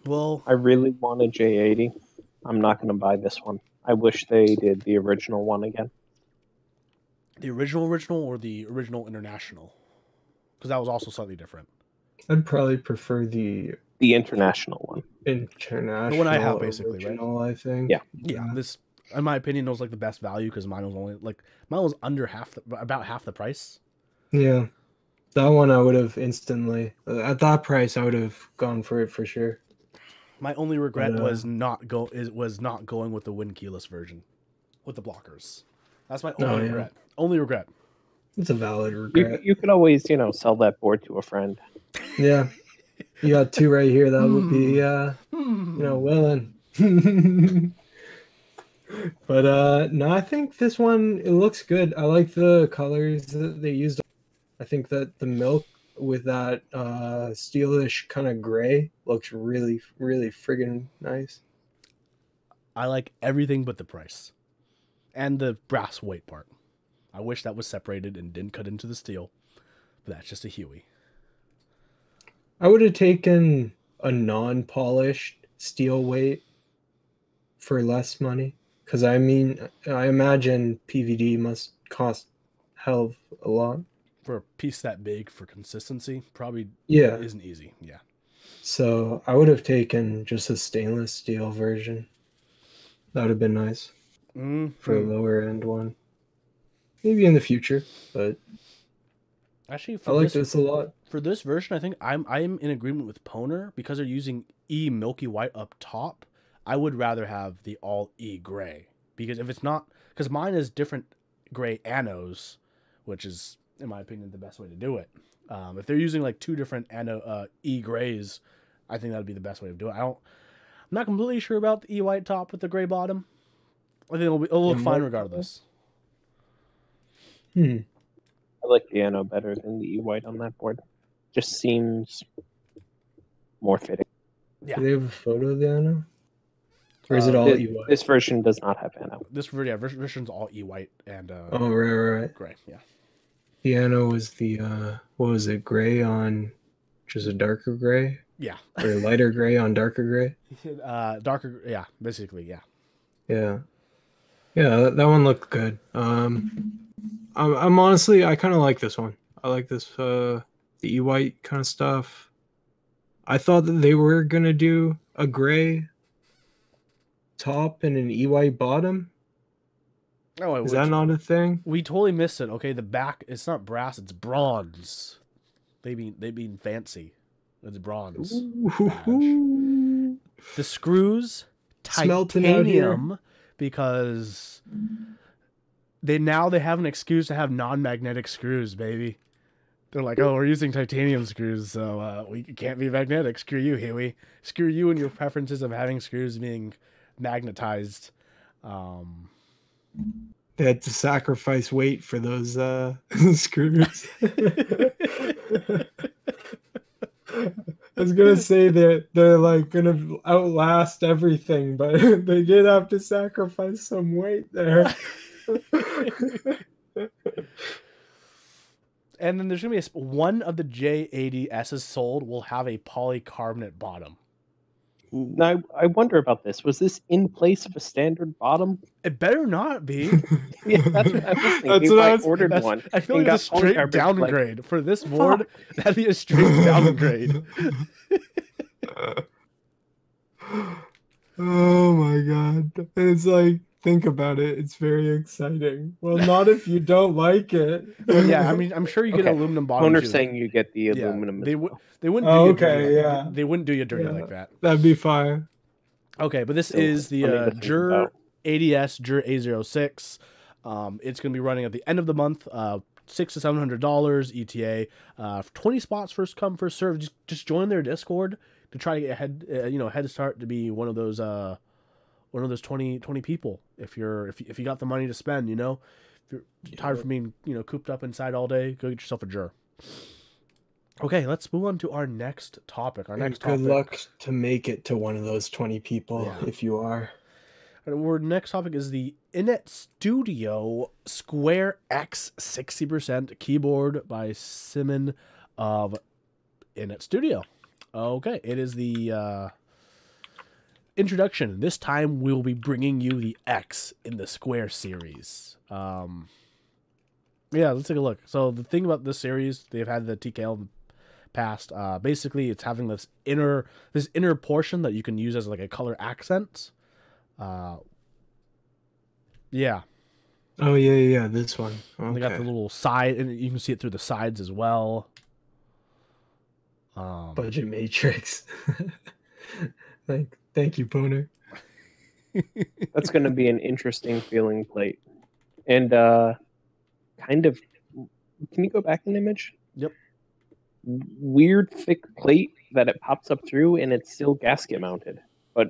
Well, I really want a J80. I'm not going to buy this one. I wish they did the original one again. The original or the original international? Because that was also slightly different. I'd probably prefer the international one. International. The one I have, basically, original, right? I think. Yeah. Yeah. This, in my opinion, was like the best value because mine was under about half the price. Yeah. That one I would have instantly, at that price, I would have gone for it for sure. My only regret was not going with the Win keyless version with the blockers. That's my only regret. Only regret. It's a valid regret. You could always, sell that board to a friend. Yeah. You got two right here that would be, willing. But no, I think this one, it looks good. I like the colors that they used. I think that the milk with that steelish kind of gray looks really, really friggin' nice. I like everything but the price and the brass weight part. I wish that was separated and didn't cut into the steel, but that's just a Huey. I would have taken a non-polished steel weight for less money, because I mean, I imagine PVD must cost hell of a lot. For a piece that big for consistency, probably isn't easy. Yeah. So I would have taken just a stainless steel version. That would have been nice for a lower end one. Maybe in the future, but actually, I like this a lot. For this version, I think I'm in agreement with Poner because they're using E milky white up top. I would rather have the all E gray because if it's not, because mine is different gray anodes, which is, in my opinion, the best way to do it. If they're using like two different E grays, I think that would be the best way to do it. I'm not completely sure about the E white top with the gray bottom. I think it'll look fine regardless. I like the ano better than the E white on that board. Just seems more fitting. Yeah. Do they have a photo of the ano? Or is it all E white? This version does not have ano. This version's all E white and right. Gray. Yeah. The ano was the what was it? Gray on, just a darker gray. Yeah. Or lighter gray on darker gray. Darker. Yeah. Basically. Yeah. Yeah. Yeah. That one looked good. I'm honestly, I kind of like this one. I like this the E white kind of stuff. I thought that they were gonna do a gray top and an E white bottom. Oh, is that not a thing? We totally missed it. Okay, the back, it's not brass, it's bronze. They mean fancy. It's bronze. The screws, titanium, because they have an excuse to have non-magnetic screws, baby. They're like, oh, we're using titanium screws, so we can't be magnetic. Screw you, Huey. Screw you and your preferences of having screws being magnetized. They had to sacrifice weight for those screws. I was gonna say they're like gonna outlast everything, but they did have to sacrifice some weight there. And then there's gonna be one of the J80S's sold will have a polycarbonate bottom. Now, I wonder about this. Was this in place of a standard bottom? It better not be. Yeah, that's what I was thinking. I ordered one. I feel like it's a straight downgrade. For this board, that'd be a straight downgrade. Oh my god. It's like, think about it. It's very exciting. Well, not if you don't like it. Yeah, I mean, I'm sure you get Okay. aluminum bottom Owner's too. saying you get the Yeah, aluminum as well. they wouldn't Oh, do you okay, dirty. yeah. They wouldn't do you dirty Yeah, like that. that'd be fire. Okay, but this So is it's the something to think JER about. ADS JER A06. It's going to be running at the end of the month. $600 to $700 ETA. 20 spots, first come, first serve. Just join their Discord to try to get ahead. Head start to be one of those 20 people. If you got the money to spend, if you're tired from being cooped up inside all day, go get yourself a JER. Okay, let's move on to our next topic. Good luck to make it to one of those 20 people if you are. Our next topic is the Innet Studio Square X 60% keyboard by Simon of Innet Studio. Okay, it is the introduction. This time we'll be bringing you the X in the Square series. Yeah, let's take a look. So the thing about this series, they've had the TKL in the past. Basically, it's having this inner portion that you can use as like a color accent. Yeah. Oh yeah, this one. Okay. They got the little side, and you can see it through the sides as well. Budget matrix. Thank you, Boner. That's going to be an interesting feeling plate, and kind of. Can you go back an image? Yep. Weird thick plate that it pops up through, and it's still gasket mounted. But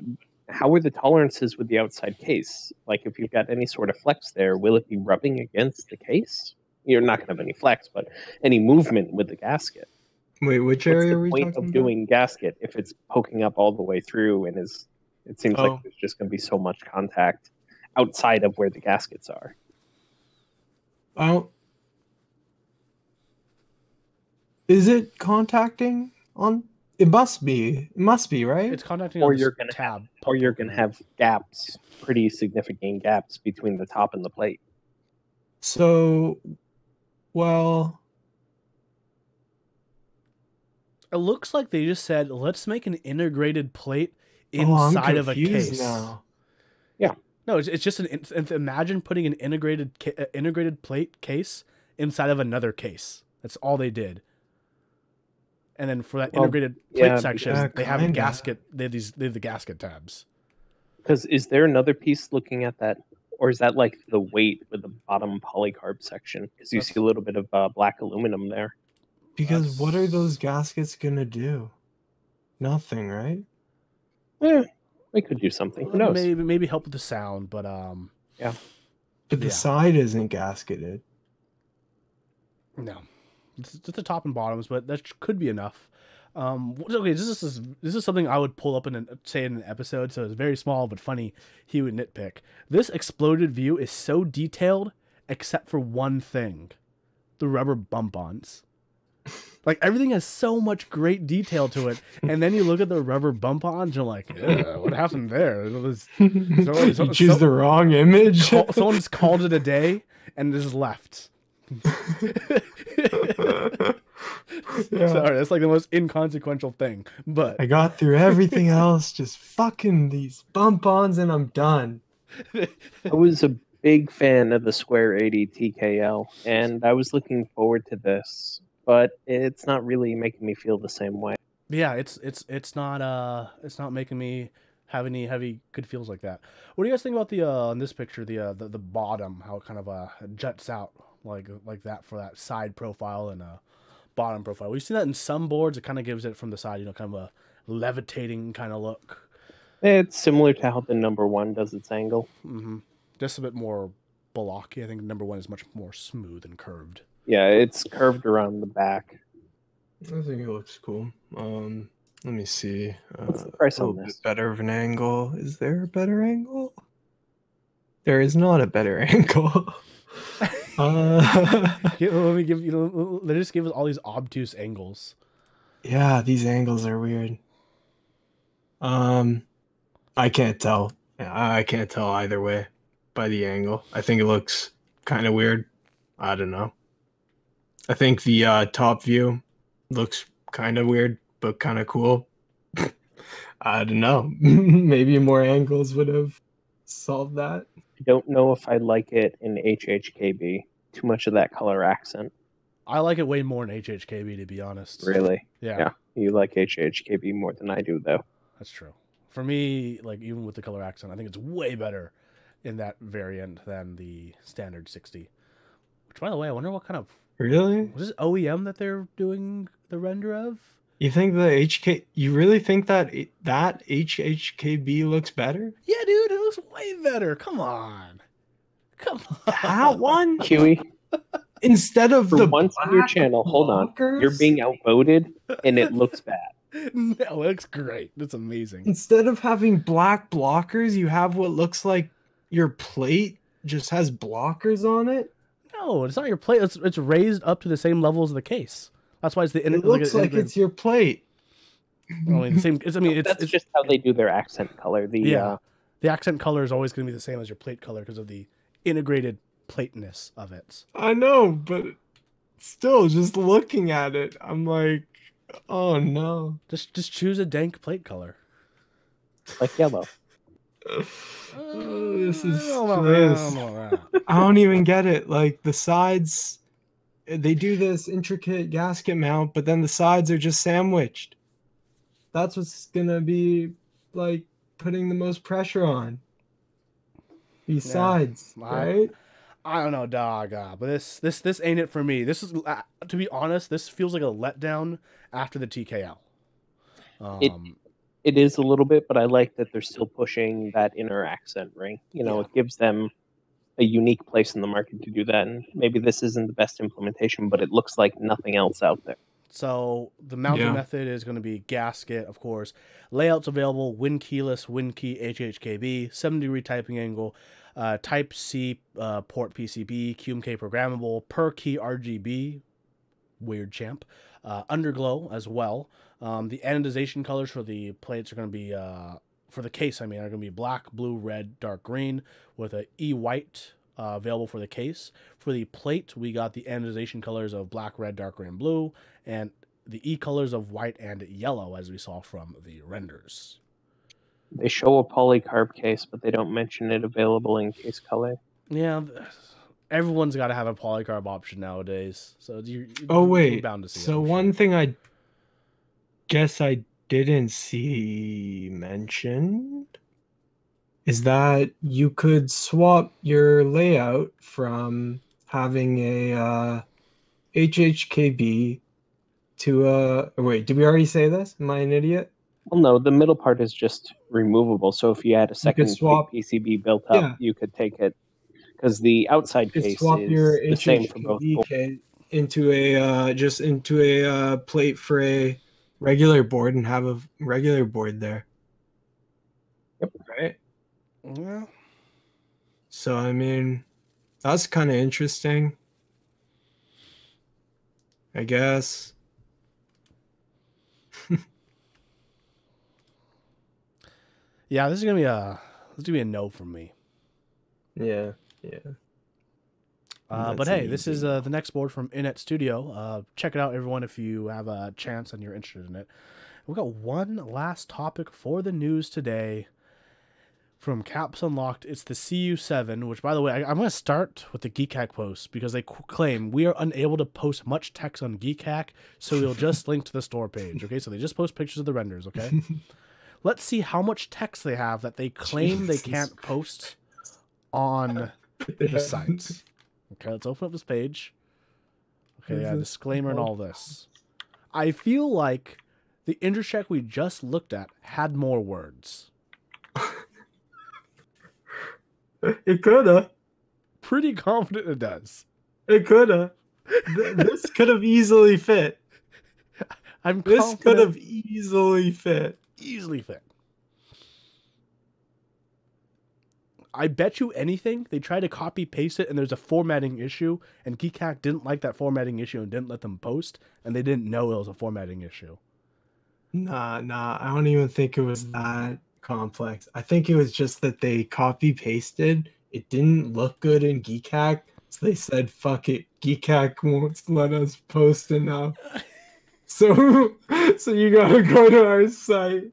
how are the tolerances with the outside case? Like, if you've got any sort of flex there, will it be rubbing against the case? You're not going to have any flex, but any movement with the gasket. Wait, which area are we talking about? What's the point of doing gasket if it's poking up all the way through and is? It seems like there's just going to be so much contact outside of where the gaskets are. Oh. Is it contacting on? It must be. It must be, right? It's contacting Or on you're this going to tab. or you're going to have gaps, pretty significant gaps between the top and the plate. So, well, it looks like they just said, let's make an integrated plate inside of a case. Now. Yeah. No, it's just imagine putting an integrated plate case inside of another case. That's all they did. And then for that integrated plate section, they have a gasket. They have the gasket tabs. Because is there another piece looking at that, or is that like the weight with the bottom polycarb section? Because you see a little bit of black aluminum there. Because what are those gaskets gonna do? Nothing, right? Yeah, they could do something. Who knows? Maybe help with the sound, but yeah. But the side isn't gasketed. No. It's just the top and bottoms, but that could be enough. Okay, this is something I would pull up in an episode, so it's very small but funny. He would nitpick. This exploded view is so detailed, except for one thing: the rubber bump-ons. Like, everything has so much great detail to it, and then you look at the rubber bump-ons, you're like, what happened there? You choose the wrong image. Someone's called it a day and just left. Sorry, that's like the most inconsequential thing, but I got through everything else, just fucking these bump-ons, and I'm done. I was a big fan of the Square 80 TKL, and I was looking forward to this, but it's not really making me feel the same way. Yeah, it's not making me have any heavy good feels like that. What do you guys think about the in this picture, the bottom, how it kind of juts out like that for that side profile and bottom profile? We've seen that in some boards. It kind of gives it from the side, kind of a levitating kind of look. It's similar to how the number one does its angle. Mm-hmm. Just a bit more blocky. I think number one is much more smooth and curved. Yeah, it's curved around the back. I think it looks cool. Let me see. What's the price a on little this? Bit better of an angle. Is there a better angle? There is not a better angle. Let me give they just give us all these obtuse angles. Yeah, these angles are weird. I can't tell. Yeah, I can't tell either way by the angle. I think it looks kind of weird. I don't know. I think the top view looks kind of weird, but kind of cool. I don't know. Maybe more angles would have solved that. I don't know if I like it in HHKB. Too much of that color accent. I like it way more in HHKB, to be honest. Really? Yeah. You like HHKB more than I do, though. That's true. For me, like, even with the color accent, I think it's way better in that variant than the standard 60. Which, by the way, I wonder what kind of... Really? Was this OEM that they're doing the render of? You think the You really think that HHKB looks better? Yeah, dude, it looks way better. Come on. Come on. That one? Huey, Instead of for once on your channel, hold on. You're being outvoted, and it looks bad. No, it looks great. It's amazing. Instead of having black blockers, you have what looks like your plate just has blockers on it. No, it's not your plate. It's raised up to the same level as the case. That's why it's the. It looks like it's your plate. I mean, the same. That's just how they do their accent color. The accent color is always going to be the same as your plate color because of the integrated plateness of it. I know, but still, just looking at it, I'm like, oh no. Just choose a dank plate color. Like yellow. This is I don't even get it. Like the sides, they do this intricate gasket mount, but then the sides are just sandwiched. That's what's gonna be like putting the most pressure on these sides, right? I don't know, dog. But this ain't it for me. This is, to be honest, this feels like a letdown after the TKL. It is a little bit, but I like that they're still pushing that inner accent ring. You know, it gives them a unique place in the market to do that. And maybe this isn't the best implementation, but it looks like nothing else out there. So the mounting method is going to be gasket, of course. Layouts available: Win keyless, Win key HHKB, 7-degree typing angle, Type C port PCB, QMK programmable, per key RGB, weird champ, underglow as well. The anodization colors for the plates are going to be, for the case, are going to be black, blue, red, dark green, with a E-white available for the case. For the plate, we got the anodization colors of black, red, dark green, blue, and the E colors of white and yellow, as we saw from the renders. They show a polycarb case, but they don't mention it available in case color. Yeah, everyone's got to have a polycarb option nowadays. So you're bound to see so one thing I guess I didn't see mentioned is that you could swap your layout from having a HHKB to a... Wait, did we already say this? Am I an idiot? Well, no, the middle part is just removable. So if you had a second PCB built up, you could take it, because the outside case swap is your the same for both. Into a into a plate for a regular board and have a regular board there. Yep. Right. Yeah. So I mean, that's kind of interesting, I guess. Yeah, this is gonna be a no from me. Yeah. But hey, this is the next board from Inet Studio. Check it out, everyone, if you have a chance and you're interested in it. We've got one last topic for the news today from Caps Unlocked. It's the CU7, which, by the way, I'm going to start with the GeekHack post because they claim we are unable to post much text on GeekHack, so we'll just link to the store page. Okay, so they just post pictures of the renders. Okay. Let's see how much text they have that they claim they can't post on the site. Okay, let's open up this page. Okay, yeah, disclaimer and all this. I feel like the intercheck we just looked at had more words. It coulda. Pretty confident it does. It coulda. This could have easily fit. This could have easily fit. Easily fit. I bet you anything they tried to copy paste it and there's a formatting issue and GeekHack didn't like that formatting issue and didn't let them post and they didn't know it was a formatting issue. Nah, I don't even think it was that complex. I think it was just that they copy pasted. It didn't look good in GeekHack, so they said, fuck it, GeekHack won't let us post enough. So you gotta go to our site.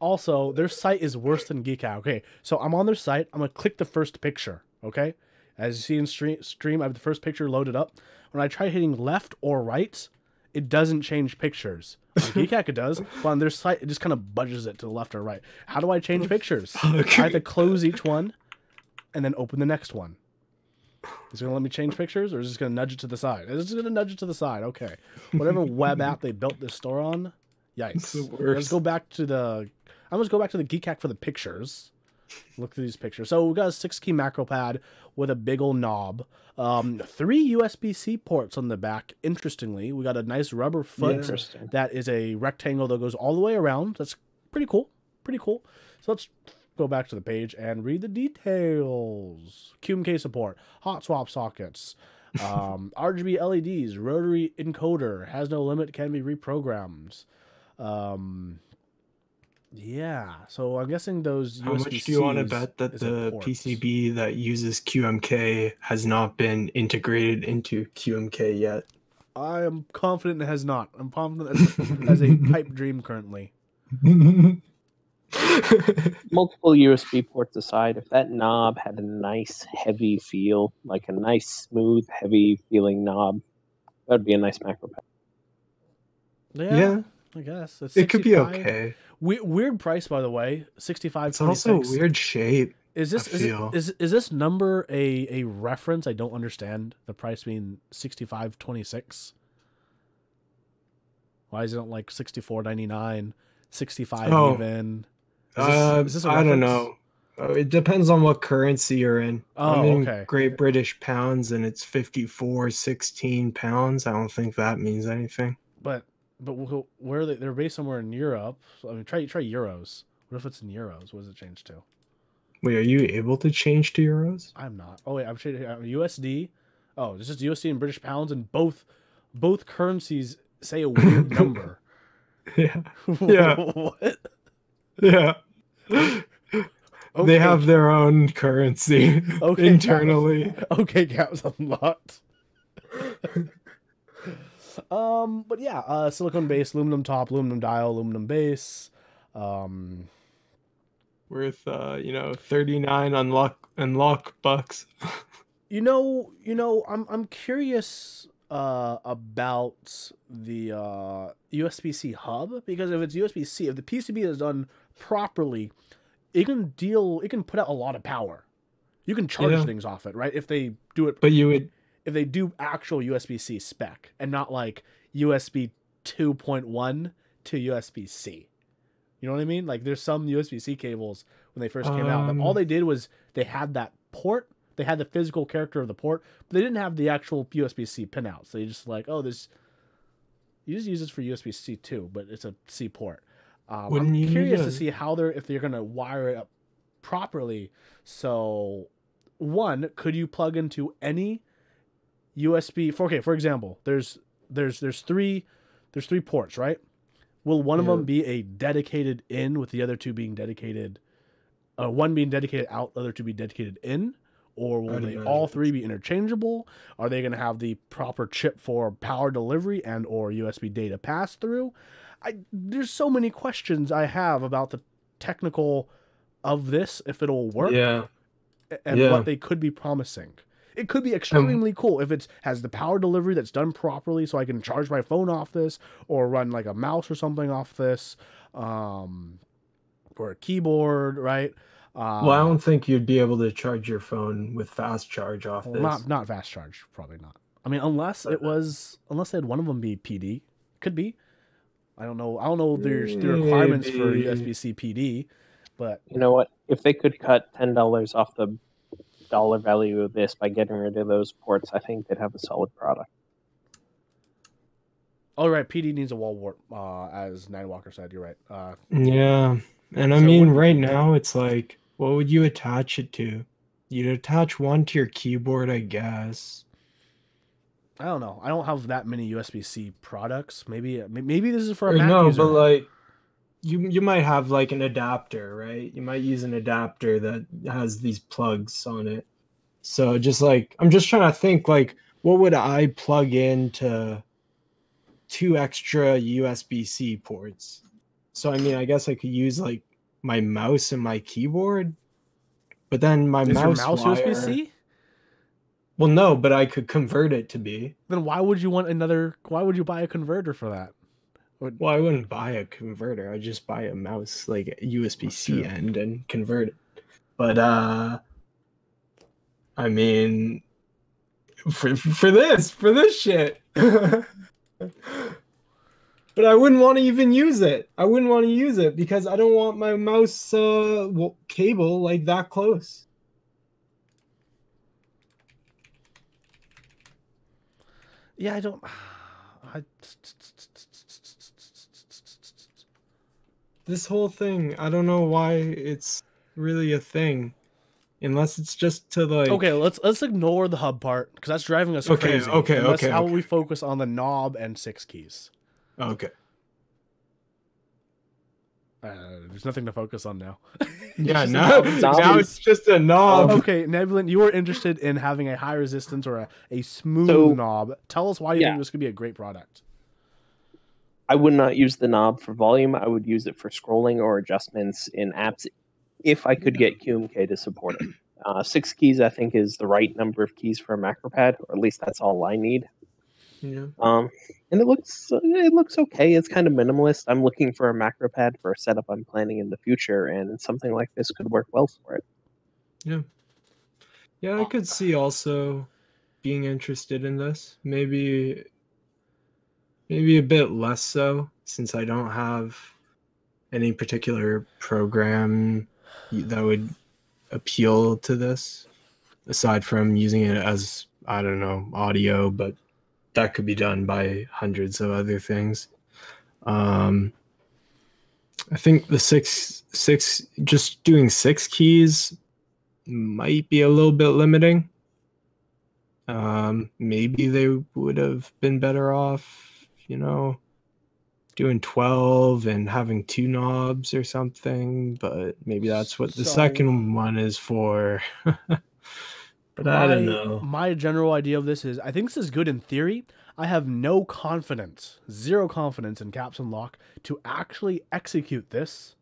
Also, their site is worse than Geek Out. Okay, so I'm on their site. I'm gonna click the first picture. Okay, as you see in stream, I have the first picture loaded up. When I try hitting left or right, it doesn't change pictures. On Geek Out it does, but on their site it just kind of budges it to the left or right. How do I change pictures? I have to close each one and then open the next one. Is it gonna let me change pictures, or is it just gonna nudge it to the side? It's just gonna nudge it to the side. Okay, whatever web app they built this store on. Yikes. Let's go back to the. I'm just go back to the Geek Hack for the pictures. Look through these pictures. So we got a 6-key macro pad with a big old knob. 3 USB-C ports on the back. Interestingly, we got a nice rubber foot that is a rectangle that goes all the way around. That's pretty cool. Pretty cool. So let's go back to the page and read the details. QMK support, hot swap sockets, RGB LEDs, rotary encoder, has no limit, can be reprogrammed. Yeah, so I'm guessing those How much do you want to bet that the PCB that uses QMK has not been integrated into QMK yet? I am confident it has not. I'm confident as a pipe dream currently. Multiple USB ports aside, if that knob had a nice heavy feel, like a nice smooth heavy feeling knob, that would be a nice macro pad. Yeah. I guess it could be okay. Weird price, by the way. 65. It's also a weird shape. Is this number a reference? I don't understand the price being 65.26. Why isn't it like 64.99, 65 even? Is this a reference? I don't know. It depends on what currency you're in. I'm in okay. Great British pounds, and it's 54.16 pounds. I don't think that means anything. But where are they? They're based somewhere in Europe. So, I mean, try euros. What if it's in euros? What does it change to? Wait, are you able to change to euros? I'm not. Oh wait, I'm changing USD. Oh, this is USD and British pounds, and both currencies say a weird number. Yeah. Yeah. What? Yeah. Okay. They have their own currency internally. Okay, caps unlocked. But yeah, silicone base, aluminum top, aluminum dial, aluminum base. Worth 39 unlock bucks. I'm curious about the USB-C hub, because if it's USB-C, if the PCB is done properly, it can put out a lot of power. You can charge things off it, right? If they do it, but if they do actual USB-C spec and not like USB 2.1 to USB-C. You know what I mean? Like there's some USB-C cables when they first came out, but all they did was they had that port, they had the physical character of the port, but they didn't have the actual USB-C pinouts. They just like, you just use this for USB-C too, but it's a C port. I'm curious to see if they're gonna wire it up properly. So, one, could you plug into any USB? For example, there's three ports, right? Will one of them be a dedicated in, with the other two being dedicated, one being dedicated out, the other two be dedicated in, or will they all three be interchangeable? Are they going to have the proper chip for power delivery and or USB data pass through? There's so many questions I have about the technical of this, if it'll work, and what they could be promising. It could be extremely cool if it has the power delivery that's done properly, so I can charge my phone off this, or run like a mouse or something off this, or a keyboard, right? Well, I don't think you'd be able to charge your phone with fast charge off this. Not fast charge, probably not. I mean, unless they had one of them be PD, could be. I don't know. There's the requirements for USB-C PD, but you know what? If they could cut $10 off the dollar value of this by getting rid of those ports, I think they'd have a solid product. Oh, right. PD needs a wall wart, as Ninewalker said. You're right. Yeah. And I mean, right now, it's like, what would you attach it to? You'd attach one to your keyboard, I guess. I don't know. I don't have that many USB-C products. Maybe this is for a Mac user. But like, you might have like an adapter, right? You might use an adapter that has these plugs on it. So just like, I'm just trying to think, like, what would I plug into 2 extra USB-C ports? So I mean, I guess I could use like my mouse and my keyboard. But then my Is mouse your mouse wire... USB-C? Well, no, but I could convert it to be. Then why would you want another? Why would you buy a converter for that? Well, I wouldn't buy a converter. I'd just buy a mouse, like a USB-C end, and convert it. But I mean, for this shit. But I wouldn't want to even use it. I wouldn't want to use it because I don't want my mouse cable like that close. Yeah, I don't. This whole thing, I don't know why it's really a thing, unless it's just to like. Okay, let's ignore the hub part because that's driving us crazy. Okay. How we focus on the knob and 6 keys. Okay. There's nothing to focus on now. Yeah, now it's just a knob. Okay, Nebulant, you were interested in having a high resistance or a smooth knob. Tell us why you think this could be a great product. I would not use the knob for volume. I would use it for scrolling or adjustments in apps if I could get QMK to support it. 6 keys, I think, is the right number of keys for a macro pad, or at least that's all I need. Yeah. And it looks okay. It's kind of minimalist. I'm looking for a macro pad for a setup I'm planning in the future, and something like this could work well for it. Yeah. Yeah, I could see also being interested in this. Maybe a bit less so, since I don't have any particular program that would appeal to this, aside from using it as, I don't know, audio, but that could be done by hundreds of other things. I think the six just doing 6 keys might be a little bit limiting. Maybe they would have been better off, doing 12 and having 2 knobs or something, but maybe that's what the second one is for. But I don't know. My general idea of this is, I think this is good in theory. I have no confidence, zero confidence in Caps and Lock to actually execute this.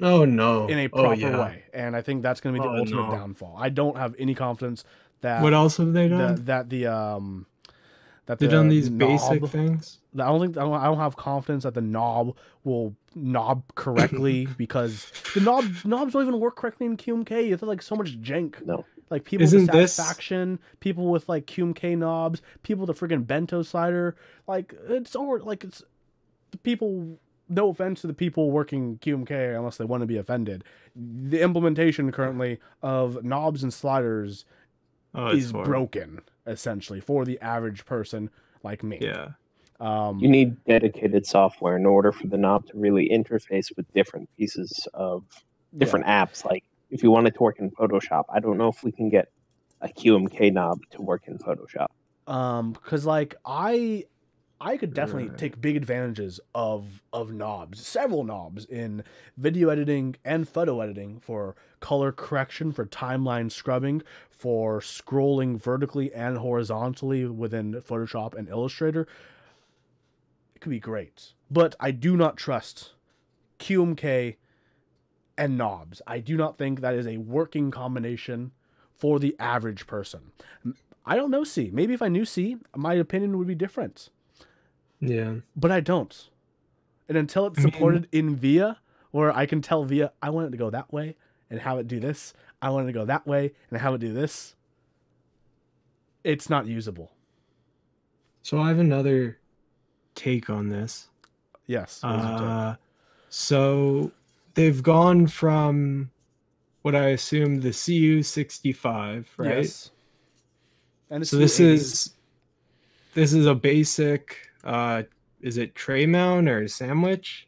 Oh no! In a proper way, and I think that's going to be the ultimate downfall. I don't have any confidence that. What else have they done? That they've done these basic things. I don't have confidence that the knob will knob correctly because the knobs don't even work correctly in QMK. It's like so much jank. No. Like people with satisfaction, people with like QMK knobs, people with a friggin' bento slider. Like it's the people. No offense to the people working QMK unless they want to be offended. The implementation currently of knobs and sliders is broken essentially for the average person like me. Yeah. You need dedicated software in order for the knob to really interface with different pieces of different apps. Like if you want it to work in Photoshop, I don't know if we can get a QMK knob to work in Photoshop. Because like I could definitely take big advantages of knobs, several knobs in video editing and photo editing for color correction, for timeline scrubbing, for scrolling vertically and horizontally within Photoshop and Illustrator. It could be great, but I do not trust QMK and knobs. I do not think that is a working combination for the average person. I don't know C. Maybe if I knew C, my opinion would be different. Yeah. But I don't. And until it's supported in VIA, where I can tell VIA, I want it to go that way and have it do this. I want it to go that way and have it do this. It's not usable. So I have another take on this. Yes. So they've gone from what I assume the CU65, right? Yes. And so this is a basic. Is it tray mount or sandwich?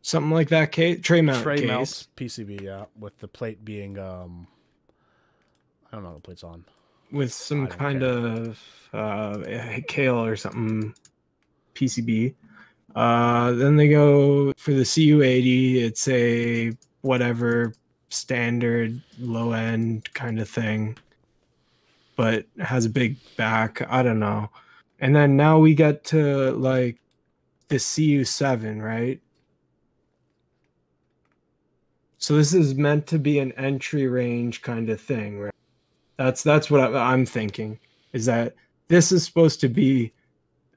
Something like that. Tray mount PCB, yeah, with the plate being I don't know what the plate's on. With some kind of kale or something PCB. Then they go for the CU80. It's a whatever standard low end kind of thing, but has a big back. I don't know. And then now we get to like the CU7, right? So this is meant to be an entry range kind of thing, right? That's what I'm thinking, is that this is supposed to be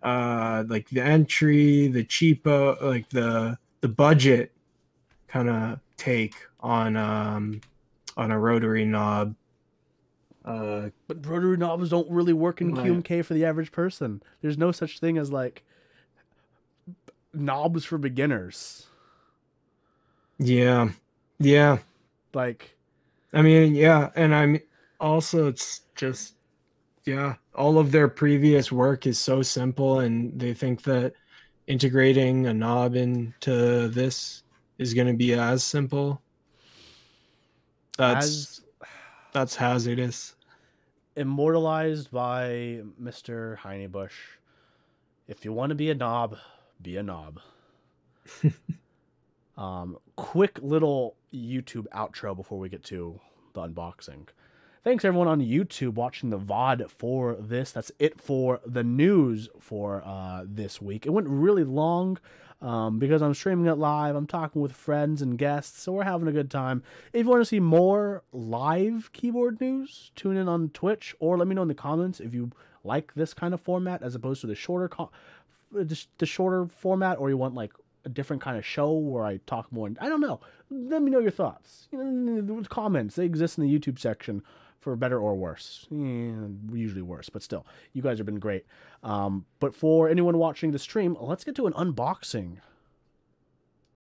like the entry, the cheapo, like the budget kind of take on a rotary knob. But rotary knobs don't really work in QMK for the average person. There's no such thing as like knobs for beginners. Yeah. Like, I mean, yeah, and I'm also, it's just, yeah, all of their previous work is so simple, and they think that integrating a knob into this is going to be as simple. That's hazardous. Immortalized by Mr. Heinebush. If you want to be a knob, be a knob. Quick little YouTube outro before we get to the unboxing. Thanks everyone on YouTube watching the VOD for this. That's it for the news for this week. It went really long because I'm streaming it live. I'm talking with friends and guests, so we're having a good time. If you want to see more live keyboard news, tune in on Twitch, or let me know in the comments if you like this kind of format as opposed to the shorter format, or you want like a different kind of show where I talk more. I don't know. Let me know your thoughts. Comments, they exist in the YouTube section for better or worse. Usually worse, but still, you guys have been great. But for anyone watching the stream, let's get to an unboxing